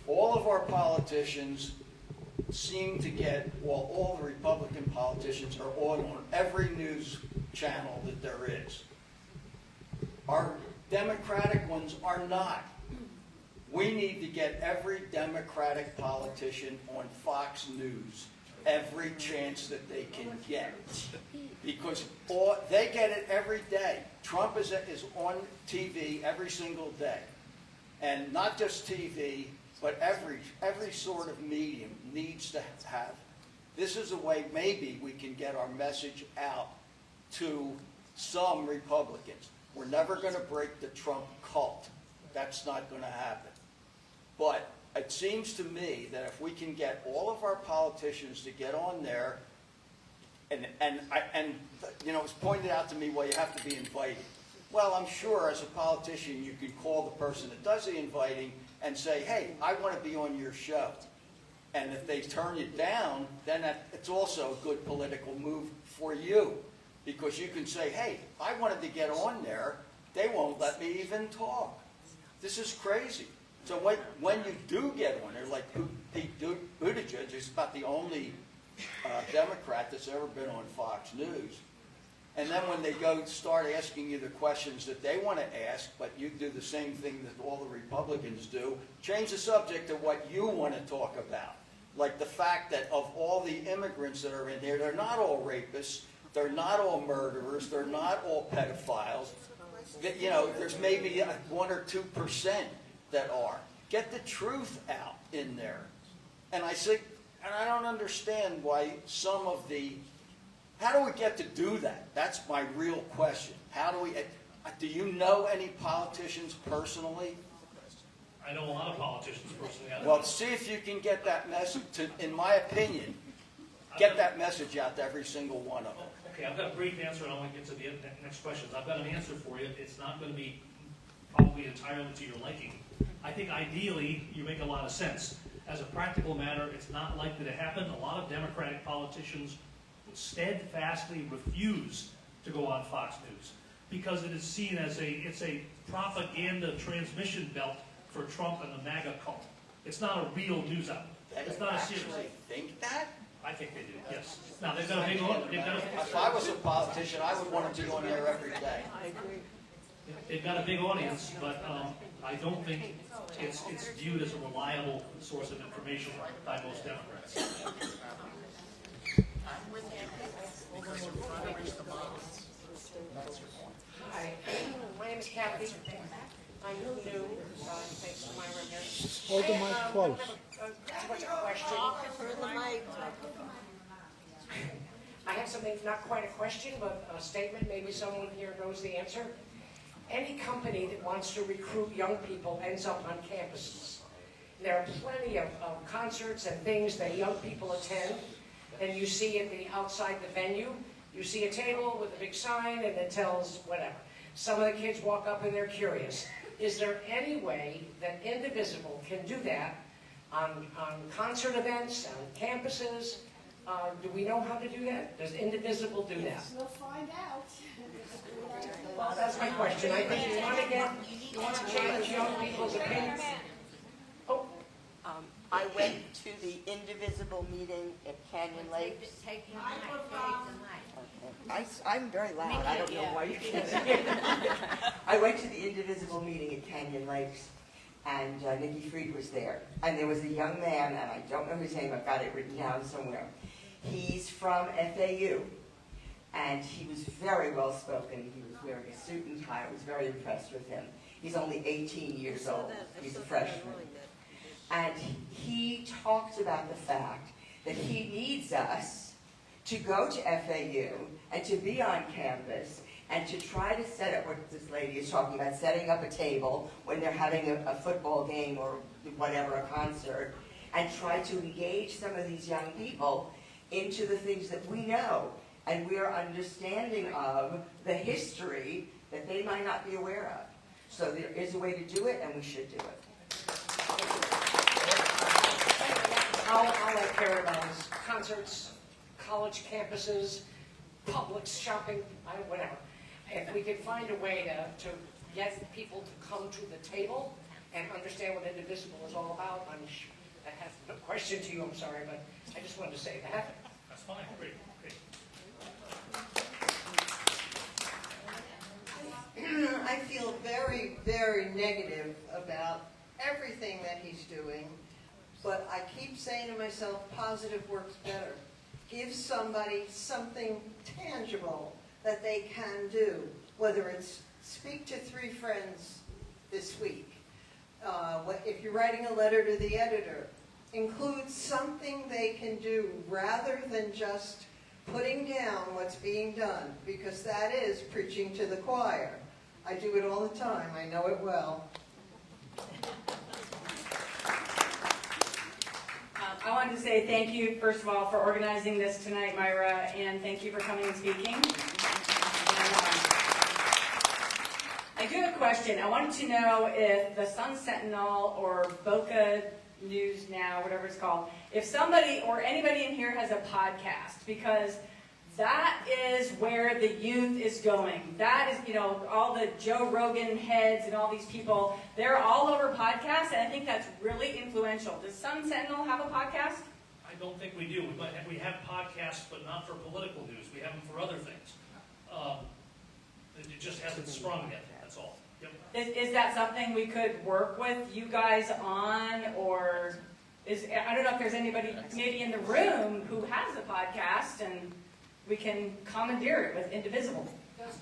All of our politicians seem to get, well, all the Republican politicians are on every news channel that there is. Our Democratic ones are not. We need to get every Democratic politician on Fox News every chance that they can get. Because they get it every day. Trump is on TV every single day. And not just TV, but every sort of medium needs to have. This is a way maybe we can get our message out to some Republicans. We're never going to break the Trump cult. That's not going to happen. But it seems to me that if we can get all of our politicians to get on there, and it's pointed out to me, well, you have to be invited. Well, I'm sure as a politician you can call the person that does the inviting and say, hey, I want to be on your show. And if they turn you down, then it's also a good political move for you. Because you can say, hey, I wanted to get on there. They won't let me even talk. This is crazy. So when you do get on there, like Pete Buttigieg is about the only Democrat that's ever been on Fox News. And then when they start asking you the questions that they want to ask, but you do the same thing that all the Republicans do, change the subject to what you want to talk about. Like the fact that of all the immigrants that are in here, they're not all rapists, they're not all murderers, they're not all pedophiles. There's maybe 1 or 2% that are. Get the truth out in there. And I don't understand why some of how do we get to do that? That's my real question. Do you know any politicians personally? I know a lot of politicians personally. Well, see if you can get that message, in my opinion, get that message out to every single one of them. Okay, I've got a brief answer, and I want to get to the next questions. I've got an answer for you. It's not going to be probably entirely to your liking. I think ideally, you make a lot of sense. As a practical matter, it's not likely to happen. A lot of Democratic politicians steadfastly refuse to go on Fox News because it is seen as a propaganda transmission belt for Trump and the MAGA cult. It's not a real news outlet. It's not a serious. They think that? I think they do, yes. Now, they've got a big audience. If I was a politician, I would want to be on there every day. They've got a big audience, but I don't think it's viewed as a reliable source of information by most Democrats. Hi, my name is Kathy. I'm new, thanks to my record. Hold the mic close. I have something, not quite a question, but a statement. Maybe someone here knows the answer. Any company that wants to recruit young people ends up on campuses. There are plenty of concerts and things that young people attend, and you see at the outside the venue, you see a table with a big sign and it tells whatever. Some of the kids walk up and they're curious. Is there any way that Indivisible can do that on concert events, on campuses? Do we know how to do that? Does Indivisible do that? We'll find out. Well, that's my question. I think you want to change young people's opinions. Oh, I went to the Indivisible meeting at Canyon Lakes. I'm very loud. I don't know why you can't hear me. I went to the Indivisible meeting at Canyon Lakes, and Nikki Fried was there. And there was a young man, and I don't know his name. I've got it written down somewhere. He's from FAU, and he was very well spoken. He was wearing a suit and tie. I was very impressed with him. He's only 18 years old. He's a freshman. And he talked about the fact that he needs us to go to FAU and to be on campus and to try to set up what this lady is talking about, setting up a table when they're having a football game or whatever, a concert, and try to engage some of these young people into the things that we know and we are understanding of the history that they might not be aware of. So there is a way to do it, and we should do it. I'll let caravans, concerts, college campuses, Publix, shopping, whatever. If we could find a way to get people to come to the table and understand what Indivisible is all about, I have no question to you, I'm sorry, but I just wanted to say that. That's fine, great, great. I feel very, very negative about everything that he's doing, but I keep saying to myself, positive works better. Give somebody something tangible that they can do, whether it's speak to 3 friends this week. If you're writing a letter to the editor, include something they can do rather than just putting down what's being done, because that is preaching to the choir. I do it all the time. I know it well. I wanted to say thank you, first of all, for organizing this tonight, Myra, and thank you for coming and speaking. And, I do have a question. I wanted to know if the SunSentinel or Boca News Now, whatever it's called, if somebody or anybody in here has a podcast, because that is where the youth is going. That is, all the Joe Rogan heads and all these people, they're all over podcasts, and I think that's really influential. Does SunSentinel have a podcast? I don't think we do. We have podcasts, but not for political news. We have them for other things. It just hasn't sprung yet, that's all. Yep. Is that something we could work with you guys on, or I don't know if there's anybody maybe in the room who has a podcast, and we can commandeer it with Indivisible. Does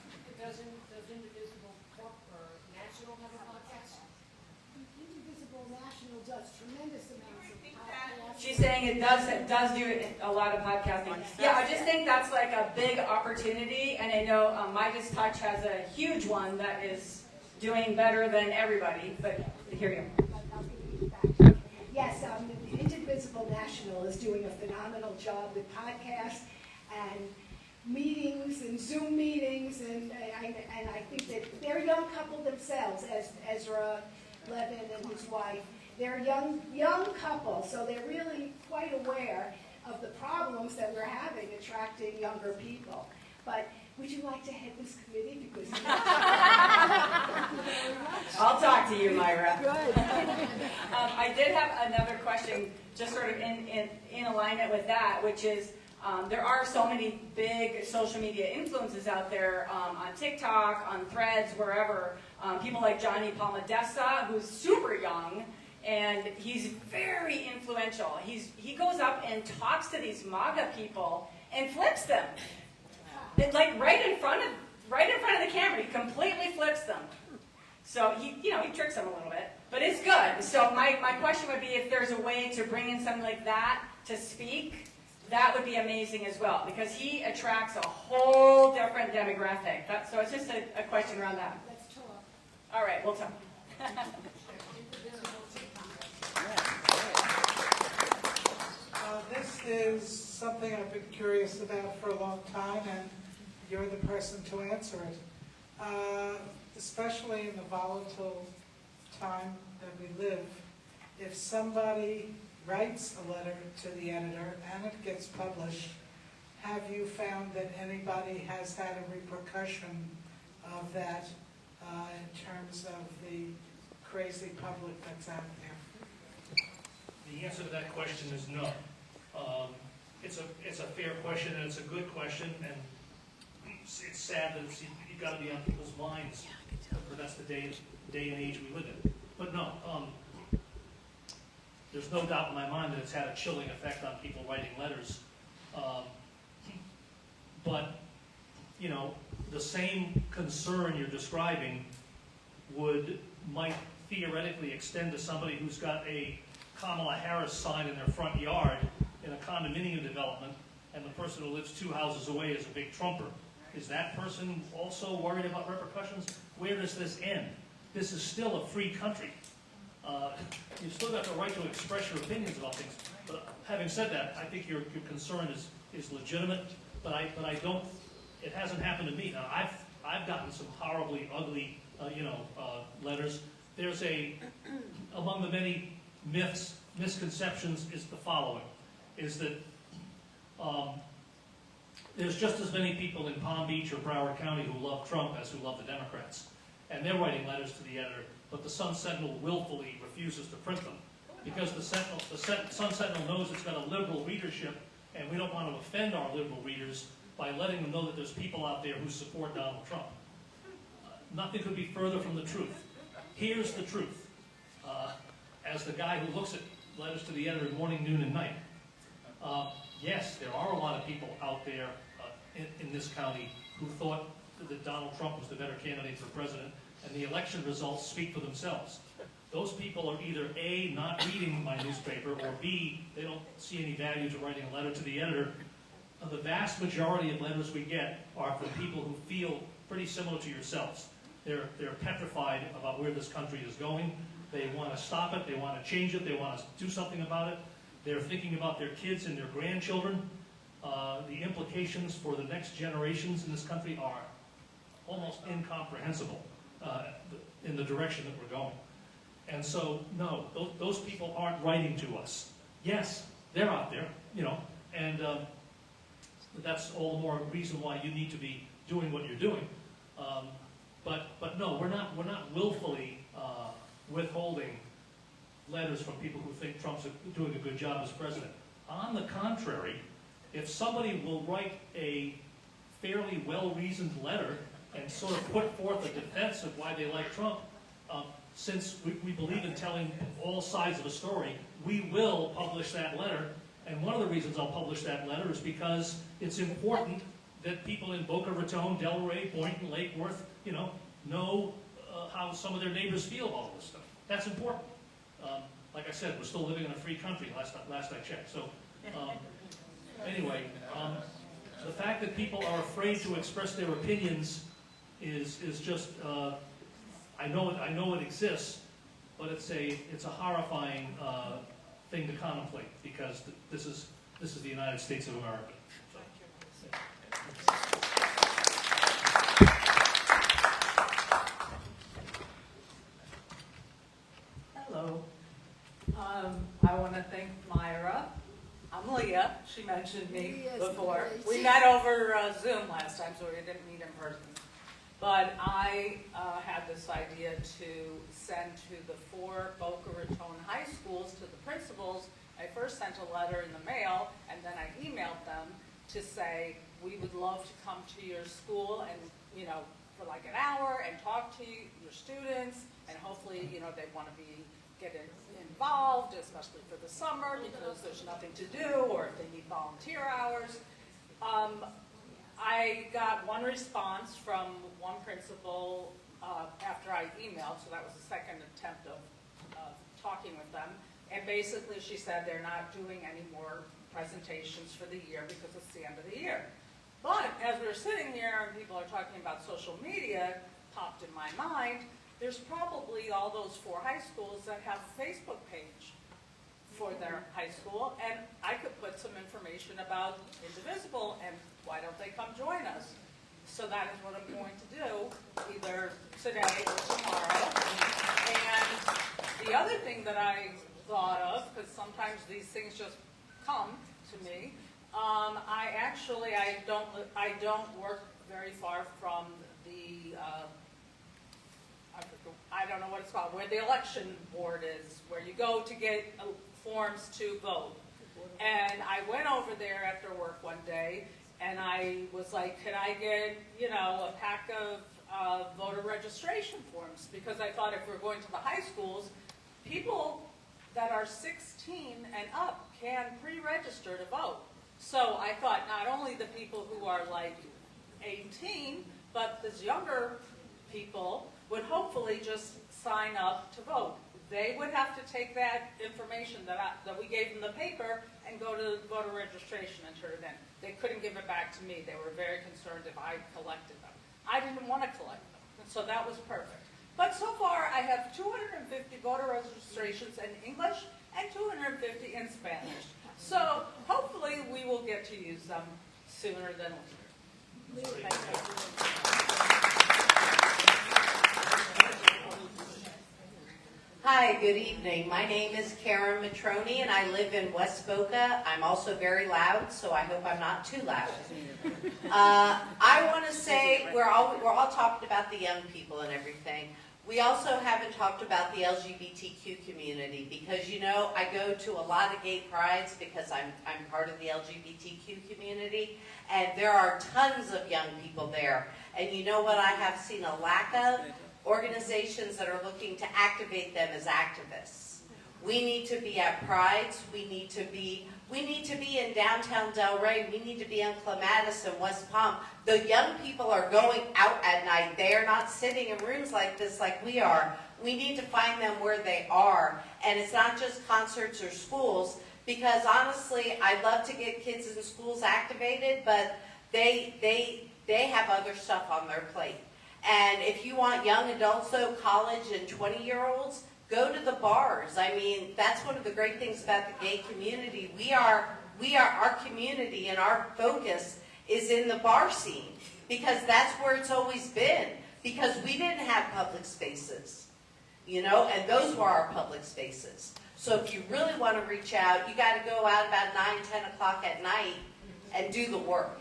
Indivisible Corp or National have a podcast? Indivisible National does tremendous amounts of podcasts. She's saying it does do a lot of podcasting. Yeah, I just think that's like a big opportunity, and I know Midas Touch has a huge one that is doing better than everybody, but here you go. Yes, Indivisible National is doing a phenomenal job with podcasts and meetings and Zoom meetings, and I think that they're a young couple themselves, as Ezra Levin and his wife. They're a young couple, so they're really quite aware of the problems that we're having attracting younger people. But would you like to head this committee? Because I'll talk to you, Myra. Good. I did have another question, just sort of in alignment with that, which is there are so many big social media influences out there on TikTok, on Threads, wherever. People like Johnny Palmadessa, who's super young, and he's very influential. He goes up and talks to these MAGA people and flips them. Like right in front of the camera, he completely flips them. So he tricks them a little bit, but it's good. So my question would be, if there's a way to bring in something like that to speak, that would be amazing as well, because he attracts a whole different demographic. So it's just a question around that. Let's talk. All right, we'll talk. This is something I've been curious about for a long time, and you're the person to answer it. Especially in the volatile time that we live, if somebody writes a letter to the editor and it gets published, have you found that anybody has had a repercussion of that in terms of the crazy public that's out there? The answer to that question is no. It's a fair question, and it's a good question, and it's sad that you've got to be on people's minds, but that's the day and age we live in. But no, there's no doubt in my mind that it's had a chilling effect on people writing letters. But, you know, the same concern you're describing might theoretically extend to somebody who's got a Kamala Harris sign in their front yard in a condominium development, and the person who lives 2 houses away is a big Trumper. Is that person also worried about repercussions? Where does this end? This is still a free country. You've still got the right to express your opinions about things. But having said that, I think your concern is legitimate. But I don't. It hasn't happened to me. Now I've gotten some horribly ugly letters. There's among the many myths, misconceptions is the following: is that there's just as many people in Palm Beach or Broward County who love Trump as who love the Democrats, and they're writing letters to the editor, but the Sun-Sentinel willfully refuses to print them because the Sun-Sentinel knows it's got a liberal readership, and we don't want to offend our liberal readers by letting them know that there's people out there who support Donald Trump. Nothing could be further from the truth. Here's the truth. As the guy who looks at letters to the editor morning, noon, and night, yes, there are a lot of people out there in this county who thought that Donald Trump was the better candidate for president, and the election results speak for themselves. Those people are either A, not reading my newspaper, or B, they don't see any value to writing a letter to the editor. The vast majority of letters we get are from people who feel pretty similar to yourselves. They're petrified about where this country is going. They want to stop it. They want to change it. They want to do something about it. They're thinking about their kids and their grandchildren. The implications for the next generations in this country are almost incomprehensible in the direction that we're going. And so, no, those people aren't writing to us. Yes, they're out there, and that's all the more reason why you need to be doing what you're doing. But no, we're not willfully withholding letters from people who think Trump's doing a good job as president. On the contrary, if somebody will write a fairly well-reasoned letter and sort of put forth a defense of why they like Trump, since we believe in telling all sides of a story, we will publish that letter. And one of the reasons I'll publish that letter is because it's important that people in Boca Raton, Delray, Boynton, Lake Worth, know how some of their neighbors feel about all this stuff. That's important. Like I said, we're still living in a free country, last I checked. So anyway, the fact that people are afraid to express their opinions is just, I know it exists, but it's a horrifying thing to contemplate, because this is the United States of America. So. Hello. I want to thank Myra. I'm Leah. She mentioned me before. We met over Zoom last time, so we didn't meet in person. But I had this idea to send to the 4 Boca Raton high schools, to the principals. I first sent a letter in the mail, and then I emailed them to say, we would love to come to your school and, for like an hour and talk to your students, and hopefully, they want to get involved, especially for the summer, because there's nothing to do, or if they need volunteer hours. I got one response from one principal after I emailed, so that was the second attempt of talking with them. And basically she said they're not doing any more presentations for the year because it's the end of the year. But as we're sitting here and people are talking about social media, popped in my mind, there's probably all those 4 high schools that have a Facebook page for their high school, and I could put some information about Indivisible, and why don't they come join us? So that is what I'm going to do, either today or tomorrow. And the other thing that I thought of, because sometimes these things just come to me, I don't work very far from the, I don't know what it's called, where the election board is, where you go to get forms to vote. And I went over there after work one day, and I was like, can I get, a pack of voter registration forms? Because I thought if we're going to the high schools, people that are 16 and up can pre-register to vote. So I thought not only the people who are like 18, but the younger people would hopefully just sign up to vote. They would have to take that information that we gave them the paper and go to voter registration and turn it in. They couldn't give it back to me. They were very concerned if I collected them. I didn't want to collect them, and so that was perfect. But so far, I have 250 voter registrations in English and 250 in Spanish. So hopefully, we will get to use them sooner than later. Thank you. Hi, good evening. My name is Karen Matroni, and I live in West Boca. I'm also very loud, so I hope I'm not too loud. I want to say we're all talking about the young people and everything. We also haven't talked about the LGBTQ community because, I go to a lot of gay prides because I'm part of the LGBTQ community, and there are tons of young people there. And you know what I have seen a lack of? Organizations that are looking to activate them as activists. We need to be at prides. We need to be in downtown Delray. We need to be in Clematis and West Palm. The young people are going out at night. They are not sitting in rooms like this like we are. We need to find them where they are. And it's not just concerts or schools, because honestly, I love to get kids in schools activated, but they have other stuff on their plate. And if you want young adults, though, college and 20-year-olds, go to the bars. I mean, that's one of the great things about the gay community. Our community and our focus is in the bar scene, because that's where it's always been, because we didn't have public spaces, and those were our public spaces. So if you really want to reach out, you got to go out about 9, 10 o'clock at night and do the work.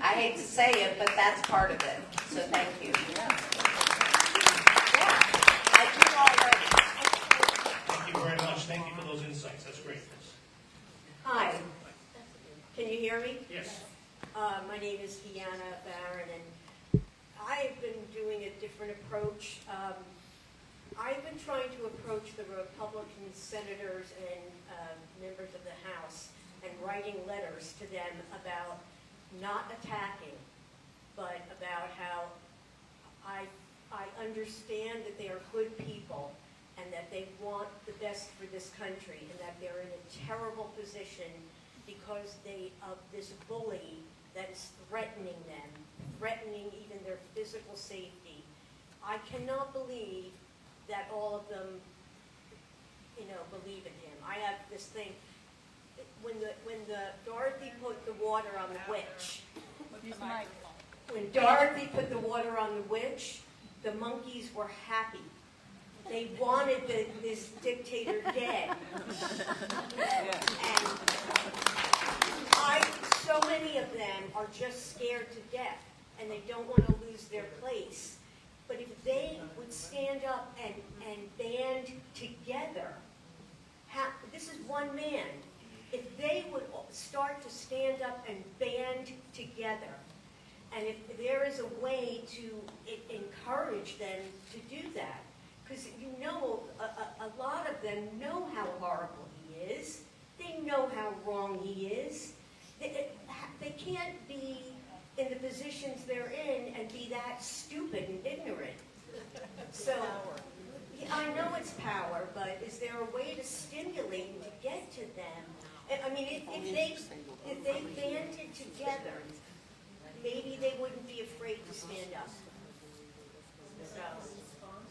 I hate to say it, but that's part of it. So thank you. Yeah, I do already. Thank you very much. Thank you for those insights. That's great. Hi. Can you hear me? Yes. My name is Deanna Barron, and I've been doing a different approach. I've been trying to approach the Republican senators and members of the House and writing letters to them about not attacking, but about how I understand that they are good people and that they want the best for this country, and that they're in a terrible position because of this bully that is threatening them, threatening even their physical safety. I cannot believe that all of them, believe in him. I have this thing. When Dorothy put the water on the witch, when Dorothy put the water on the witch, the monkeys were happy. They wanted this dictator dead. And so many of them are just scared to death, and they don't want to lose their place. But if they would stand up and band together, this is one man. If they would start to stand up and band together, and if there is a way to encourage them to do that, because a lot of them know how horrible he is. They know how wrong he is. They can't be in the positions they're in and be that stupid and ignorant. So, I know it's power, but is there a way to stimulate to get to them? I mean, if they banded together, maybe they wouldn't be afraid to stand up. So,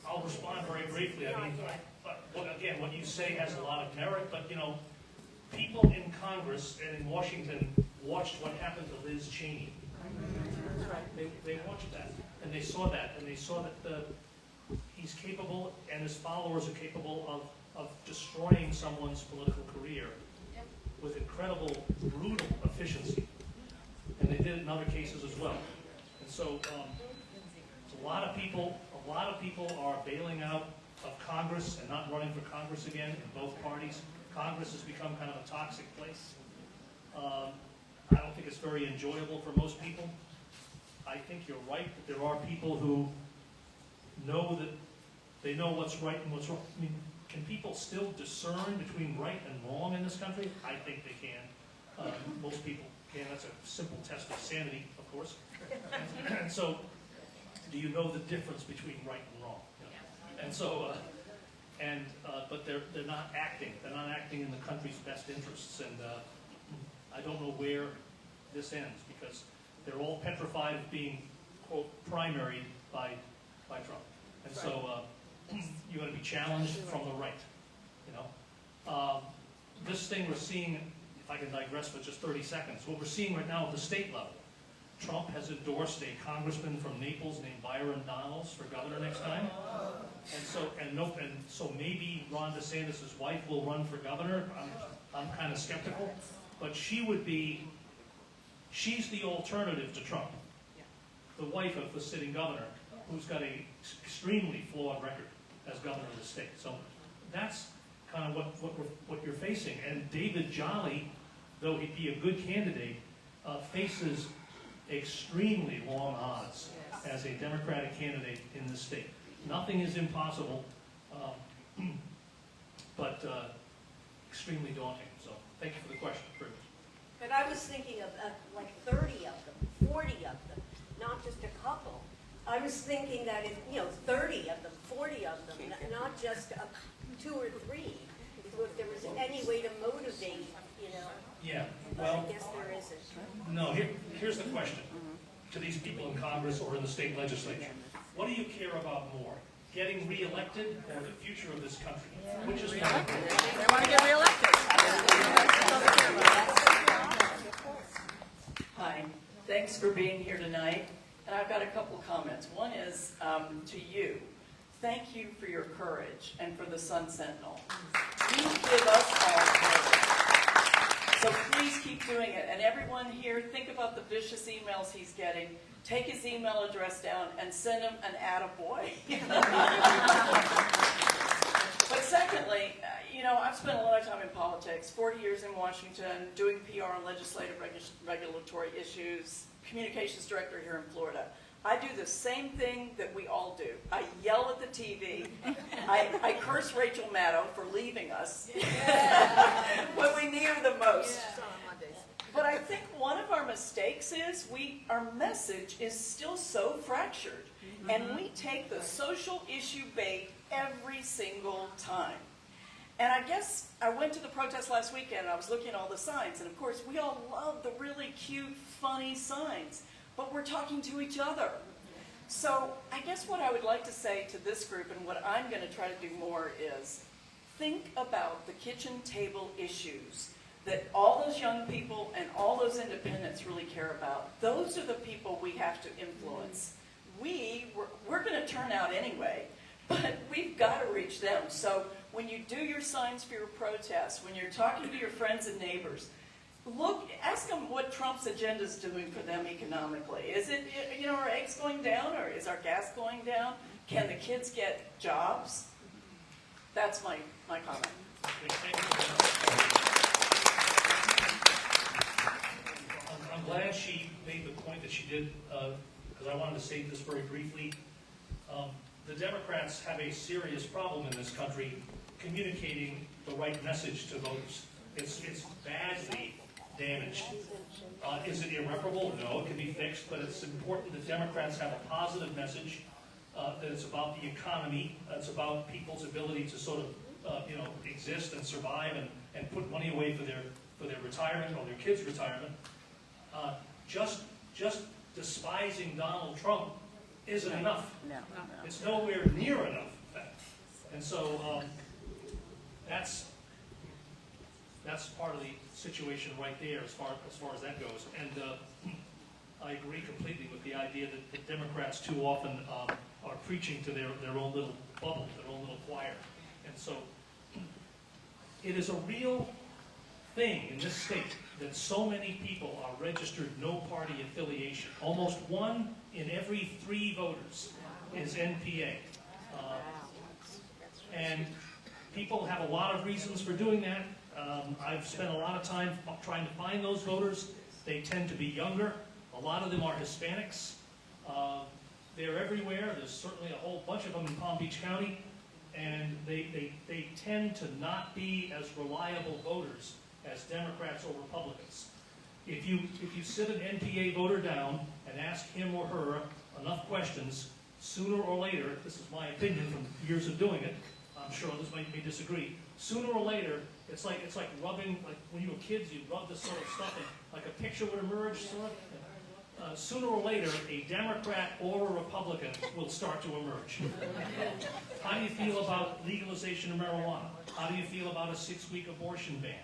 I'll respond very briefly. I mean, again, what you say has a lot of merit, but people in Congress and in Washington watched what happened to Liz Cheney. They watched that, and they saw that, he's capable, and his followers are capable of destroying someone's political career with incredible, brutal efficiency. And they did it in other cases as well. And so, a lot of people are bailing out of Congress and not running for Congress again in both parties. Congress has become kind of a toxic place. I don't think it's very enjoyable for most people. I think you're right that there are people who know that they know what's right and what's wrong. I mean, can people still discern between right and wrong in this country? I think they can. Most people can. That's a simple test of sanity, of course. And so, do you know the difference between right and wrong? You know? And so, but they're not acting. They're not acting in the country's best interests. And I don't know where this ends, because they're all petrified of being, quote, primaried by Trump. And so you're going to be challenged from the right, you know. This thing we're seeing, if I can digress for just 30 seconds, what we're seeing right now at the state level, Trump has endorsed a congressman from Naples named Byron Donalds for governor next time. And so maybe Ron DeSantis' wife will run for governor. I'm kind of skeptical, but she's the alternative to Trump, the wife of the sitting governor, who's got a extremely flawed record as governor of the state. So that's kind of what you're facing. And David Jolly, though he'd be a good candidate, faces extremely long odds as a Democratic candidate in the state. Nothing is impossible, but extremely daunting. So thank you for the question. But I was thinking of like 30 of them, 40 of them, not just a couple. I was thinking that if, 30 of them, 40 of them, not just 2 or 3, if there was any way to motivate, Yeah, but well, I guess there isn't. no, here's the question to these people in Congress or in the state legislature. What do you care about more, getting reelected or the future of this country? Which is more important? They want to get reelected. Hi, thanks for being here tonight. And I've got a couple comments. One is to you. Thank you for your courage and for the SunSentinel. You give us all courage. So please keep doing it. And everyone here, think about the vicious emails he's getting. Take his email address down and send him an attaboy. But secondly, I've spent a lot of time in politics, 40 years in Washington, doing PR on legislative regulatory issues, communications director here in Florida. I do the same thing that we all do. I yell at the TV. I curse Rachel Maddow for leaving us when we need her the most. But I think one of our mistakes is our message is still so fractured. And we take the social issue bait every single time. And I guess I went to the protest last weekend and I was looking at all the signs. And of course, we all love the really cute, funny signs. But we're talking to each other. So I guess what I would like to say to this group, and what I'm going to try to do more, is think about the kitchen table issues that all those young people and all those independents really care about. Those are the people we have to influence. We're going to turn out anyway, but we've got to reach them. So when you do your signs for your protests, when you're talking to your friends and neighbors, ask them what Trump's agenda is doing for them economically. Is it, are eggs going down, or is our gas going down? Can the kids get jobs? That's my comment. I'm glad she made the point that she did, because I wanted to say this very briefly. The Democrats have a serious problem in this country communicating the right message to voters. It's badly damaged. Is it irreparable? No, it can be fixed, but it's important that Democrats have a positive message, that it's about the economy, it's about people's ability to sort of exist and survive and put money away for their retirement or their kids' retirement. Just despising Donald Trump isn't enough. No. It's nowhere near enough, in fact. And so that's part of the situation right there as far as that goes. And I agree completely with the idea that the Democrats too often are preaching to their own little bubble, their own little choir. And so it is a real thing in this state that so many people are registered no party affiliation. Almost 1 in every 3 voters is NPA. And people have a lot of reasons for doing that. I've spent a lot of time trying to find those voters. They tend to be younger. A lot of them are Hispanics. They're everywhere. There's certainly a whole bunch of them in Palm Beach County. And they tend to not be as reliable voters as Democrats or Republicans. If you sit an NPA voter down and ask him or her enough questions, sooner or later, this is my opinion from years of doing it, I'm sure others may disagree, sooner or later, it's like rubbing, like when you were kids, you rub this sort of stuff and like a picture would emerge, sort of. Sooner or later, a Democrat or a Republican will start to emerge. How do you feel about legalization of marijuana? How do you feel about a 6-week abortion ban?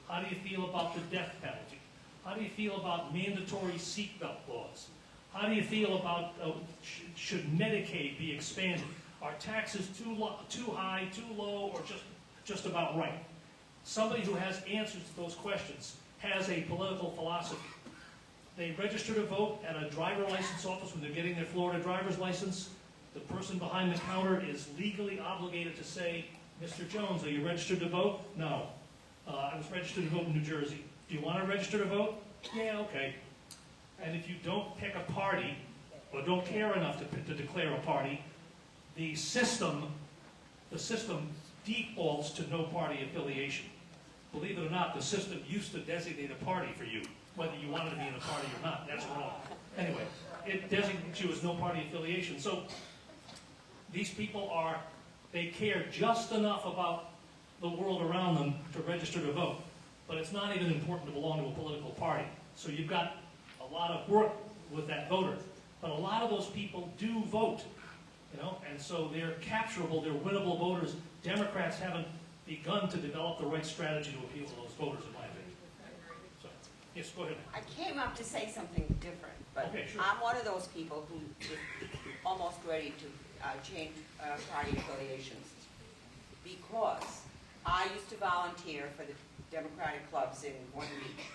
How do you feel about the death penalty? How do you feel about mandatory seatbelt laws? How do you feel about should Medicaid be expanded? Are taxes too high, too low, or just about right? Somebody who has answers to those questions has a political philosophy. They register to vote at a driver license office when they're getting their Florida driver's license. The person behind the counter is legally obligated to say, Mr. Jones, are you registered to vote? No. I was registered to vote in New Jersey. Do you want to register to vote? Yeah, okay. And if you don't pick a party, or don't care enough to declare a party, the system defaults to no party affiliation. Believe it or not, the system used to designate a party for you, whether you wanted to be in a party or not. That's wrong. Anyway, it designates you as no party affiliation. So these people they care just enough about the world around them to register to vote. But it's not even important to belong to a political party. So you've got a lot of work with that voter. But a lot of those people do vote, and so they're capturable, they're winnable voters. Democrats haven't begun to develop the right strategy to appeal to those voters, in my opinion. So, yes, go ahead. I came up to say something different, but Okay, sure. I'm one of those people who is almost ready to change party affiliations because I used to volunteer for the Democratic clubs in Boynton Beach,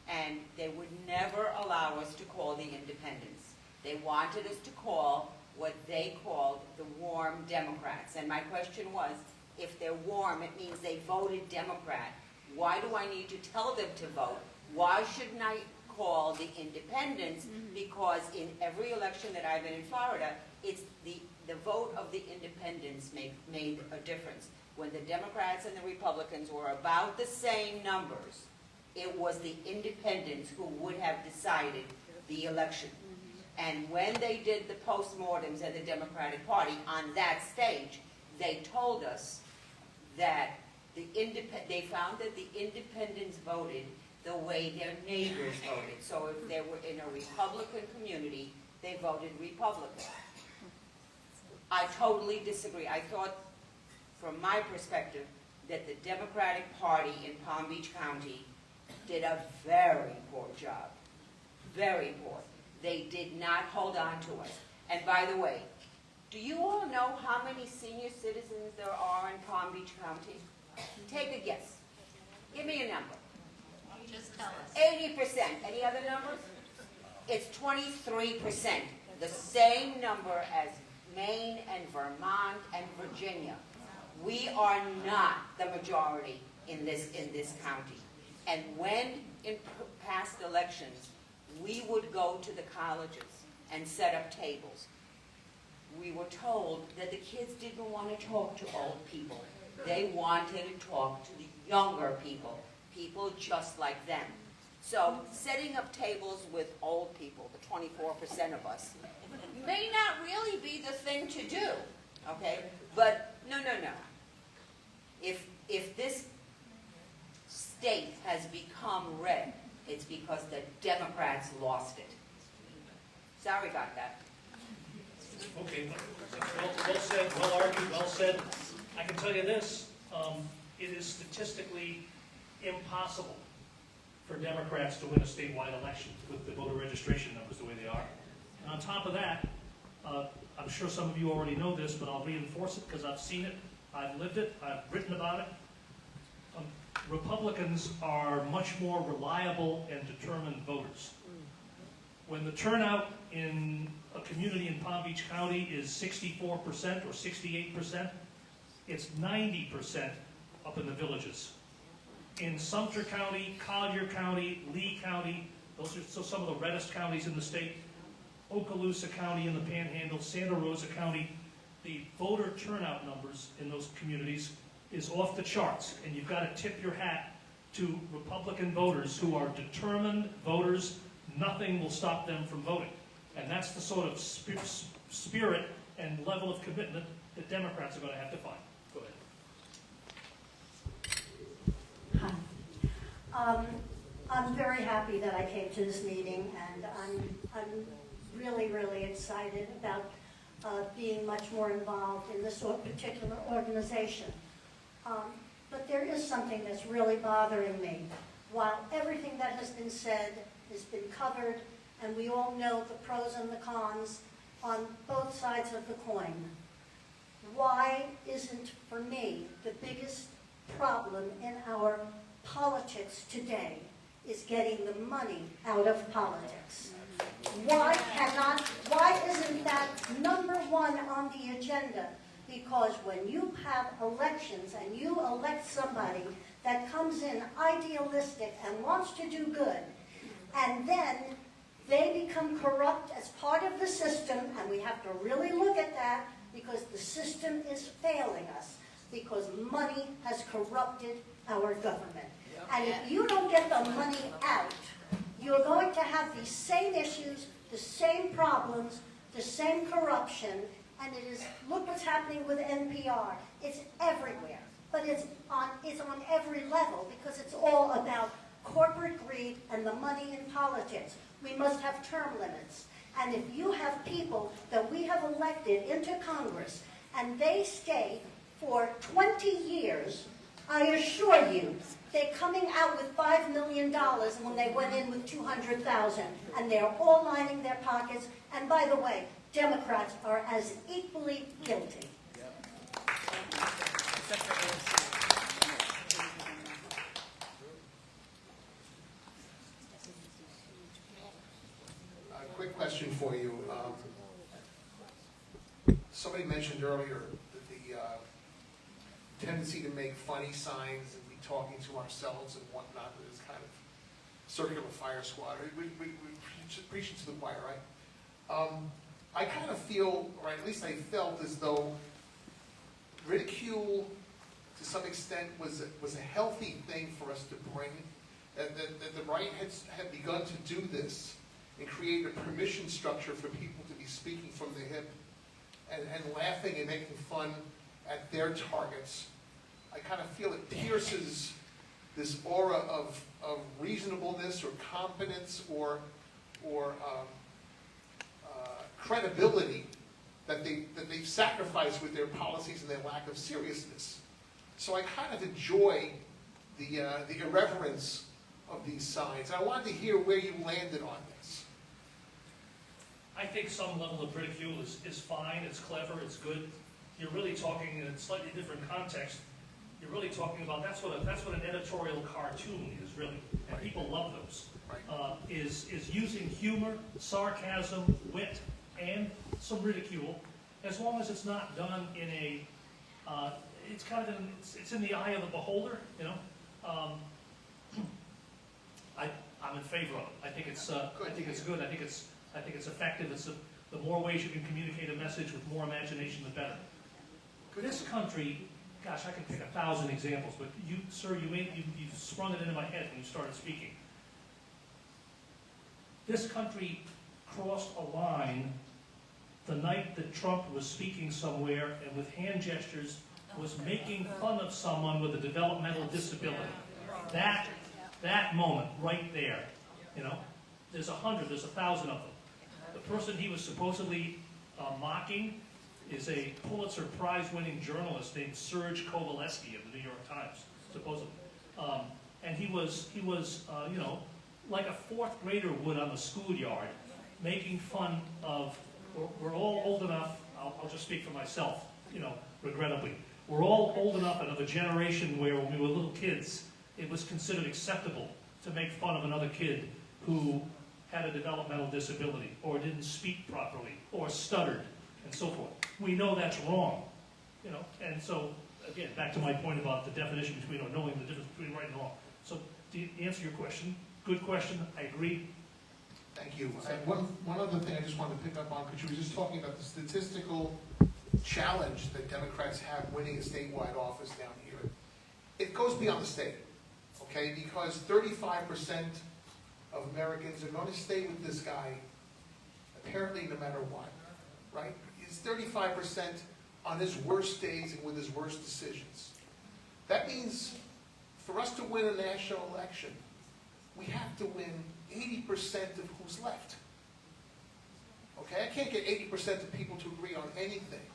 and they would never allow us to call the independents. They wanted us to call what they called the warm Democrats. And my question was, if they're warm, it means they voted Democrat. Why do I need to tell them to vote? Why shouldn't I call the independents? Because in every election that I've been in Florida, it's the vote of the independents made a difference. When the Democrats and the Republicans were about the same numbers, it was the independents who would have decided the election. And when they did the postmortems at the Democratic Party on that stage, they told us that they found that the independents voted the way their neighbors voted. So if they were in a Republican community, they voted Republican. I totally disagree. I thought, from my perspective, that the Democratic Party in Palm Beach County did a very poor job. Very poor. They did not hold on to us. And by the way, do you all know how many senior citizens there are in Palm Beach County? Take a guess. Give me a number. Just tell us. 80%. Any other numbers? It's 23%. The same number as Maine and Vermont and Virginia. We are not the majority in this county. And when in past elections, we would go to the colleges and set up tables, we were told that the kids didn't want to talk to old people. They wanted to talk to the younger people, people just like them. So setting up tables with old people, the 24% of us, may not really be the thing to do, okay? But no. If this state has become red, it's because the Democrats lost it. Sorry about that. Okay, well said, well argued, well said. I can tell you this, it is statistically impossible for Democrats to win a statewide election with the voter registration numbers the way they are. And on top of that, I'm sure some of you already know this, but I'll reinforce it because I've seen it, I've lived it, I've written about it. Republicans are much more reliable and determined voters. When the turnout in a community in Palm Beach County is 64% or 68%, it's 90% up in the villages. In Sumter County, Collier County, Lee County, those are some of the reddest counties in the state, Okaloosa County in the Panhandle, Santa Rosa County, the voter turnout numbers in those communities is off the charts, and you've got to tip your hat to Republican voters who are determined voters. Nothing will stop them from voting. And that's the sort of spirit and level of commitment that Democrats are going to have to find. Go ahead. Hi. I'm very happy that I came to this meeting, and I'm really, really excited about being much more involved in this particular organization. But there is something that's really bothering me. While everything that has been said has been covered, and we all know the pros and the cons on both sides of the coin, why isn't, for me, the biggest problem in our politics today is getting the money out of politics? Why isn't that number one on the agenda? Because when you have elections and you elect somebody that comes in idealistic and wants to do good, and then they become corrupt as part of the system, and we have to really look at that because the system is failing us, because money has corrupted our government. And if you don't get the money out, you're going to have these same issues, the same problems, the same corruption, and it is, look what's happening with NPR. It's everywhere, but it's on every level because it's all about corporate greed and the money in politics. We must have term limits. And if you have people that we have elected into Congress and they stay for 20 years, I assure you, they're coming out with $5 million when they went in with $200,000, and they're all lining their pockets. And by the way, Democrats are as equally guilty. Quick question for you. Somebody mentioned earlier that the tendency to make funny signs and be talking to ourselves and whatnot is kind of circular fire squad. We preaching to the choir, right? I kind of feel, or at least I felt, as though ridicule, to some extent, was a healthy thing for us to bring. That the right had begun to do this and create a permission structure for people to be speaking from the hip and laughing and making fun at their targets. I kind of feel it pierces this aura of reasonableness or competence or credibility that they've sacrificed with their policies and their lack of seriousness. So I kind of enjoy the irreverence of these signs. I wanted to hear where you landed on this. I think some level of ridicule is fine, it's clever, it's good. You're really talking in a slightly different context. You're really talking about, that's what an editorial cartoon is, really. And people love those. Is using humor, sarcasm, wit, and some ridicule, as long as it's not done in a, it's kind of it's in the eye of the beholder, you know. I'm in favor of it. I think it's good. I think it's effective. The more ways you can communicate a message with more imagination, the better. This country, gosh, I can pick 1,000 examples, but you, sir, you sprung it into my head when you started speaking. This country crossed a line the night that Trump was speaking somewhere and with hand gestures was making fun of someone with a developmental disability. That moment right there, you know, there's 100, there's 1,000 of them. The person he was supposedly mocking is a Pulitzer Prize-winning journalist named Serge Kovaleski of the New York Times, supposedly. And he was, you know, like a fourth grader would on the schoolyard, making fun of, we're all old enough, I'll just speak for myself, you know, regrettably. We're all old enough and of a generation where when we were little kids, it was considered acceptable to make fun of another kid who had a developmental disability, or didn't speak properly, or stuttered, and so forth. We know that's wrong, you know, and so, again, back to my point about the definition between, or knowing the difference between right and wrong. So, to answer your question, good question, I agree. Thank you. And one other thing I just wanted to pick up on, because you were just talking about the statistical challenge that Democrats have winning a statewide office down here. It goes beyond the state, okay? Because 35% of Americans are going to stay with this guy, apparently no matter what, right? It's 35% on his worst days and with his worst decisions. That means for us to win a national election, we have to win 80% of who's left. Okay, I can't get 80% of people to agree on anything.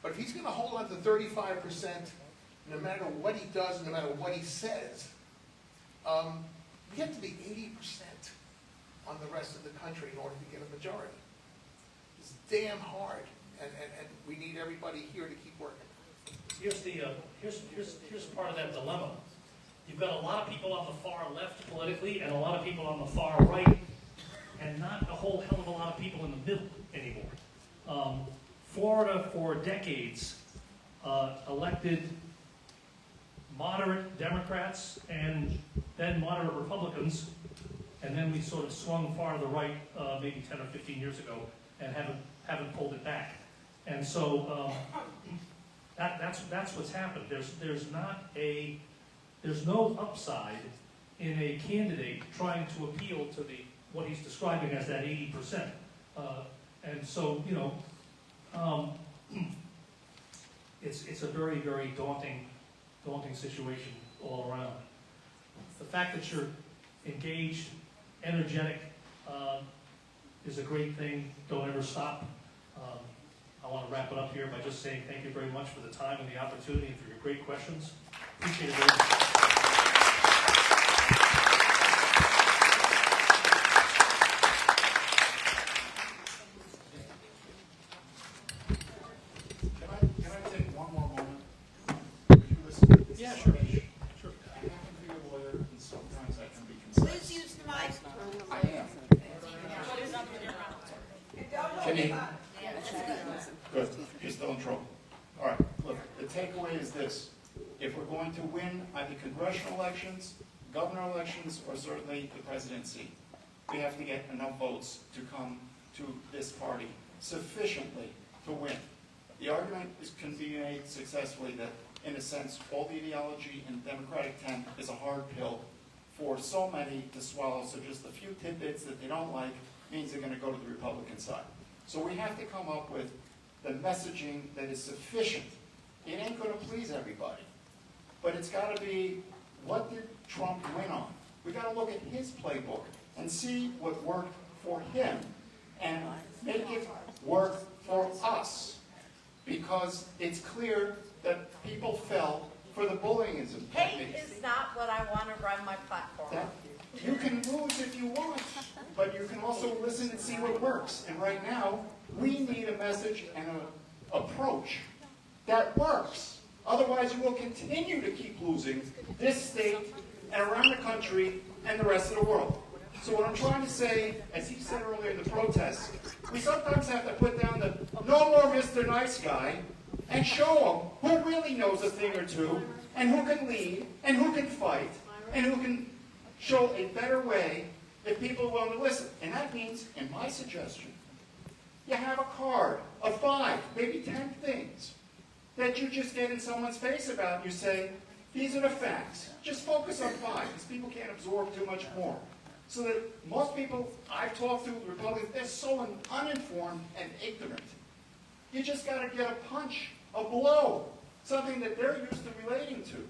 But if he's going to hold on to 35%, no matter what he does, no matter what he says, we have to be 80% on the rest of the country in order to get a majority. It's damn hard, and we need everybody here to keep working. Here's part of that dilemma. You've got a lot of people on the far left politically and a lot of people on the far right, and not a whole hell of a lot of people in the middle anymore. Florida, for decades, elected moderate Democrats and then moderate Republicans, and then we sort of swung far to the right maybe 10 or 15 years ago and haven't pulled it back. And so that's what's happened. There's no upside in a candidate trying to appeal to what he's describing as that 80%. And so, you know, it's a very, very daunting situation all around. The fact that you're engaged, energetic, is a great thing. Don't ever stop. I want to wrap it up here by just saying thank you very much for the time and the opportunity and for your great questions. Appreciate it very much. Can I take one more moment? Would you listen to this? Yeah, sure. Sure. I happen to be a lawyer, and sometimes I can be concise. Please use the mic. I am. Can you? Good. You're still in trouble. All right. Look, the takeaway is this. If we're going to win either congressional elections, governor elections, or certainly the presidency, we have to get enough votes to come to this party sufficiently to win. The argument can be made successfully that, in a sense, all the ideology in the Democratic tent is a hard pill for so many to swallow, so just a few tidbits that they don't like means they're going to go to the Republican side. So we have to come up with the messaging that is sufficient. It ain't going to please everybody, but it's got to be, what did Trump win on? We got to look at his playbook and see what worked for him and make it work for us, because it's clear that people fell for the bullyingism. Hate is not what I want to run my platform on. You can lose if you want, but you can also listen and see what works. And right now, we need a message and an approach that works. Otherwise, you will continue to keep losing this state and around the country and the rest of the world. So what I'm trying to say, as he said earlier in the protests, we sometimes have to put down the no more Mr. Nice Guy and show them who really knows a thing or two, and who can lead, and who can fight, and who can show a better way if people are willing to listen. And that means, in my suggestion, you have a card of 5, maybe 10 things that you just get in someone's face about, and you say, these are the facts. Just focus on 5, because people can't absorb too much more. So that most people I've talked to, Republicans, they're so uninformed and ignorant. You just got to get a punch, a blow, something that they're used to relating to.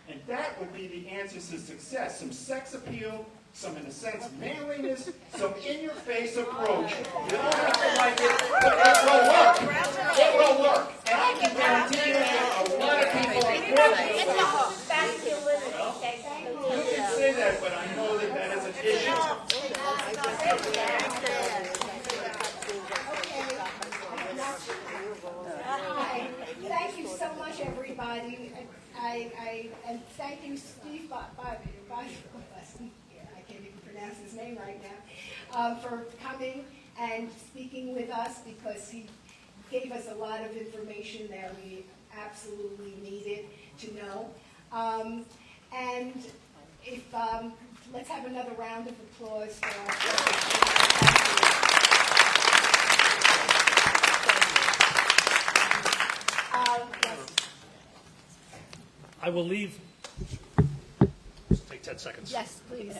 And that would be the answer to success. Some sex appeal, some, in a sense, manliness, some in-your-face approach. You don't have to like it, but it will work. It will work. And I can guarantee you that a lot of people, unfortunately, it, but I know that that is an issue. Hi. Thank you so much, everybody. And thank you, Steve, I can't even pronounce his name right now, for coming and speaking with us, because he gave us a lot of information that we absolutely needed to know. And if, let's have another round of applause for I will leave. Take 10 seconds. Yes, please.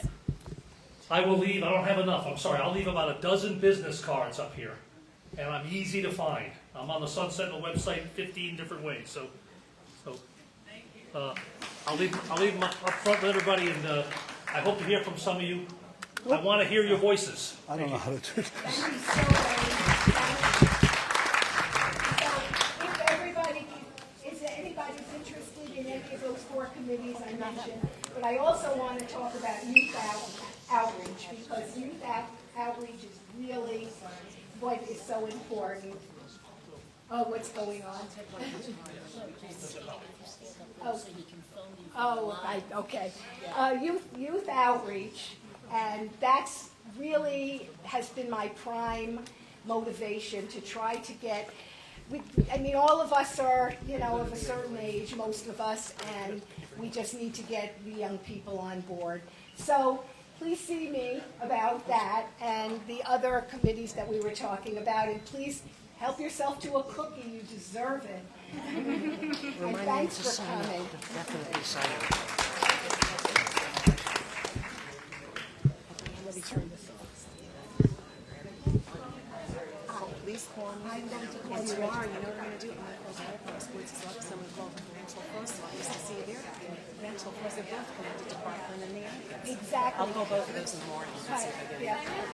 I will leave. I don't have enough. I'm sorry. I'll leave about a dozen business cards up here, and I'm easy to find. I'm on the SunSentinel website 15 different ways. So I'll leave them up front with everybody, and I hope to hear from some of you. I want to hear your voices. I don't know how to do this. Thank you so much. So if everybody, is there anybody who's interested in any of those 4 committees I mentioned? But I also want to talk about youth outreach, because youth outreach is really what is so important. Oh, what's going on? Okay. Youth outreach, and that's really has been my prime motivation to try to get. I mean, all of us are, of a certain age, most of us, and we just need to get the young people on board. So please see me about that and the other committees that we were talking about, and please help yourself to a cookie. You deserve it. And thanks for coming. Definitely sign up. Let me turn this off. Please call me. I'm going to call Yes, you. you are. You know what I'm going to do? I'm going to close my phone. Sports is up. Someone called Maxwell first. So I used to see you there. Maxwell first. They're both connected to Parkland and the Atticus. Exactly. I'll call both of those in the morning and see if I get it. Yeah.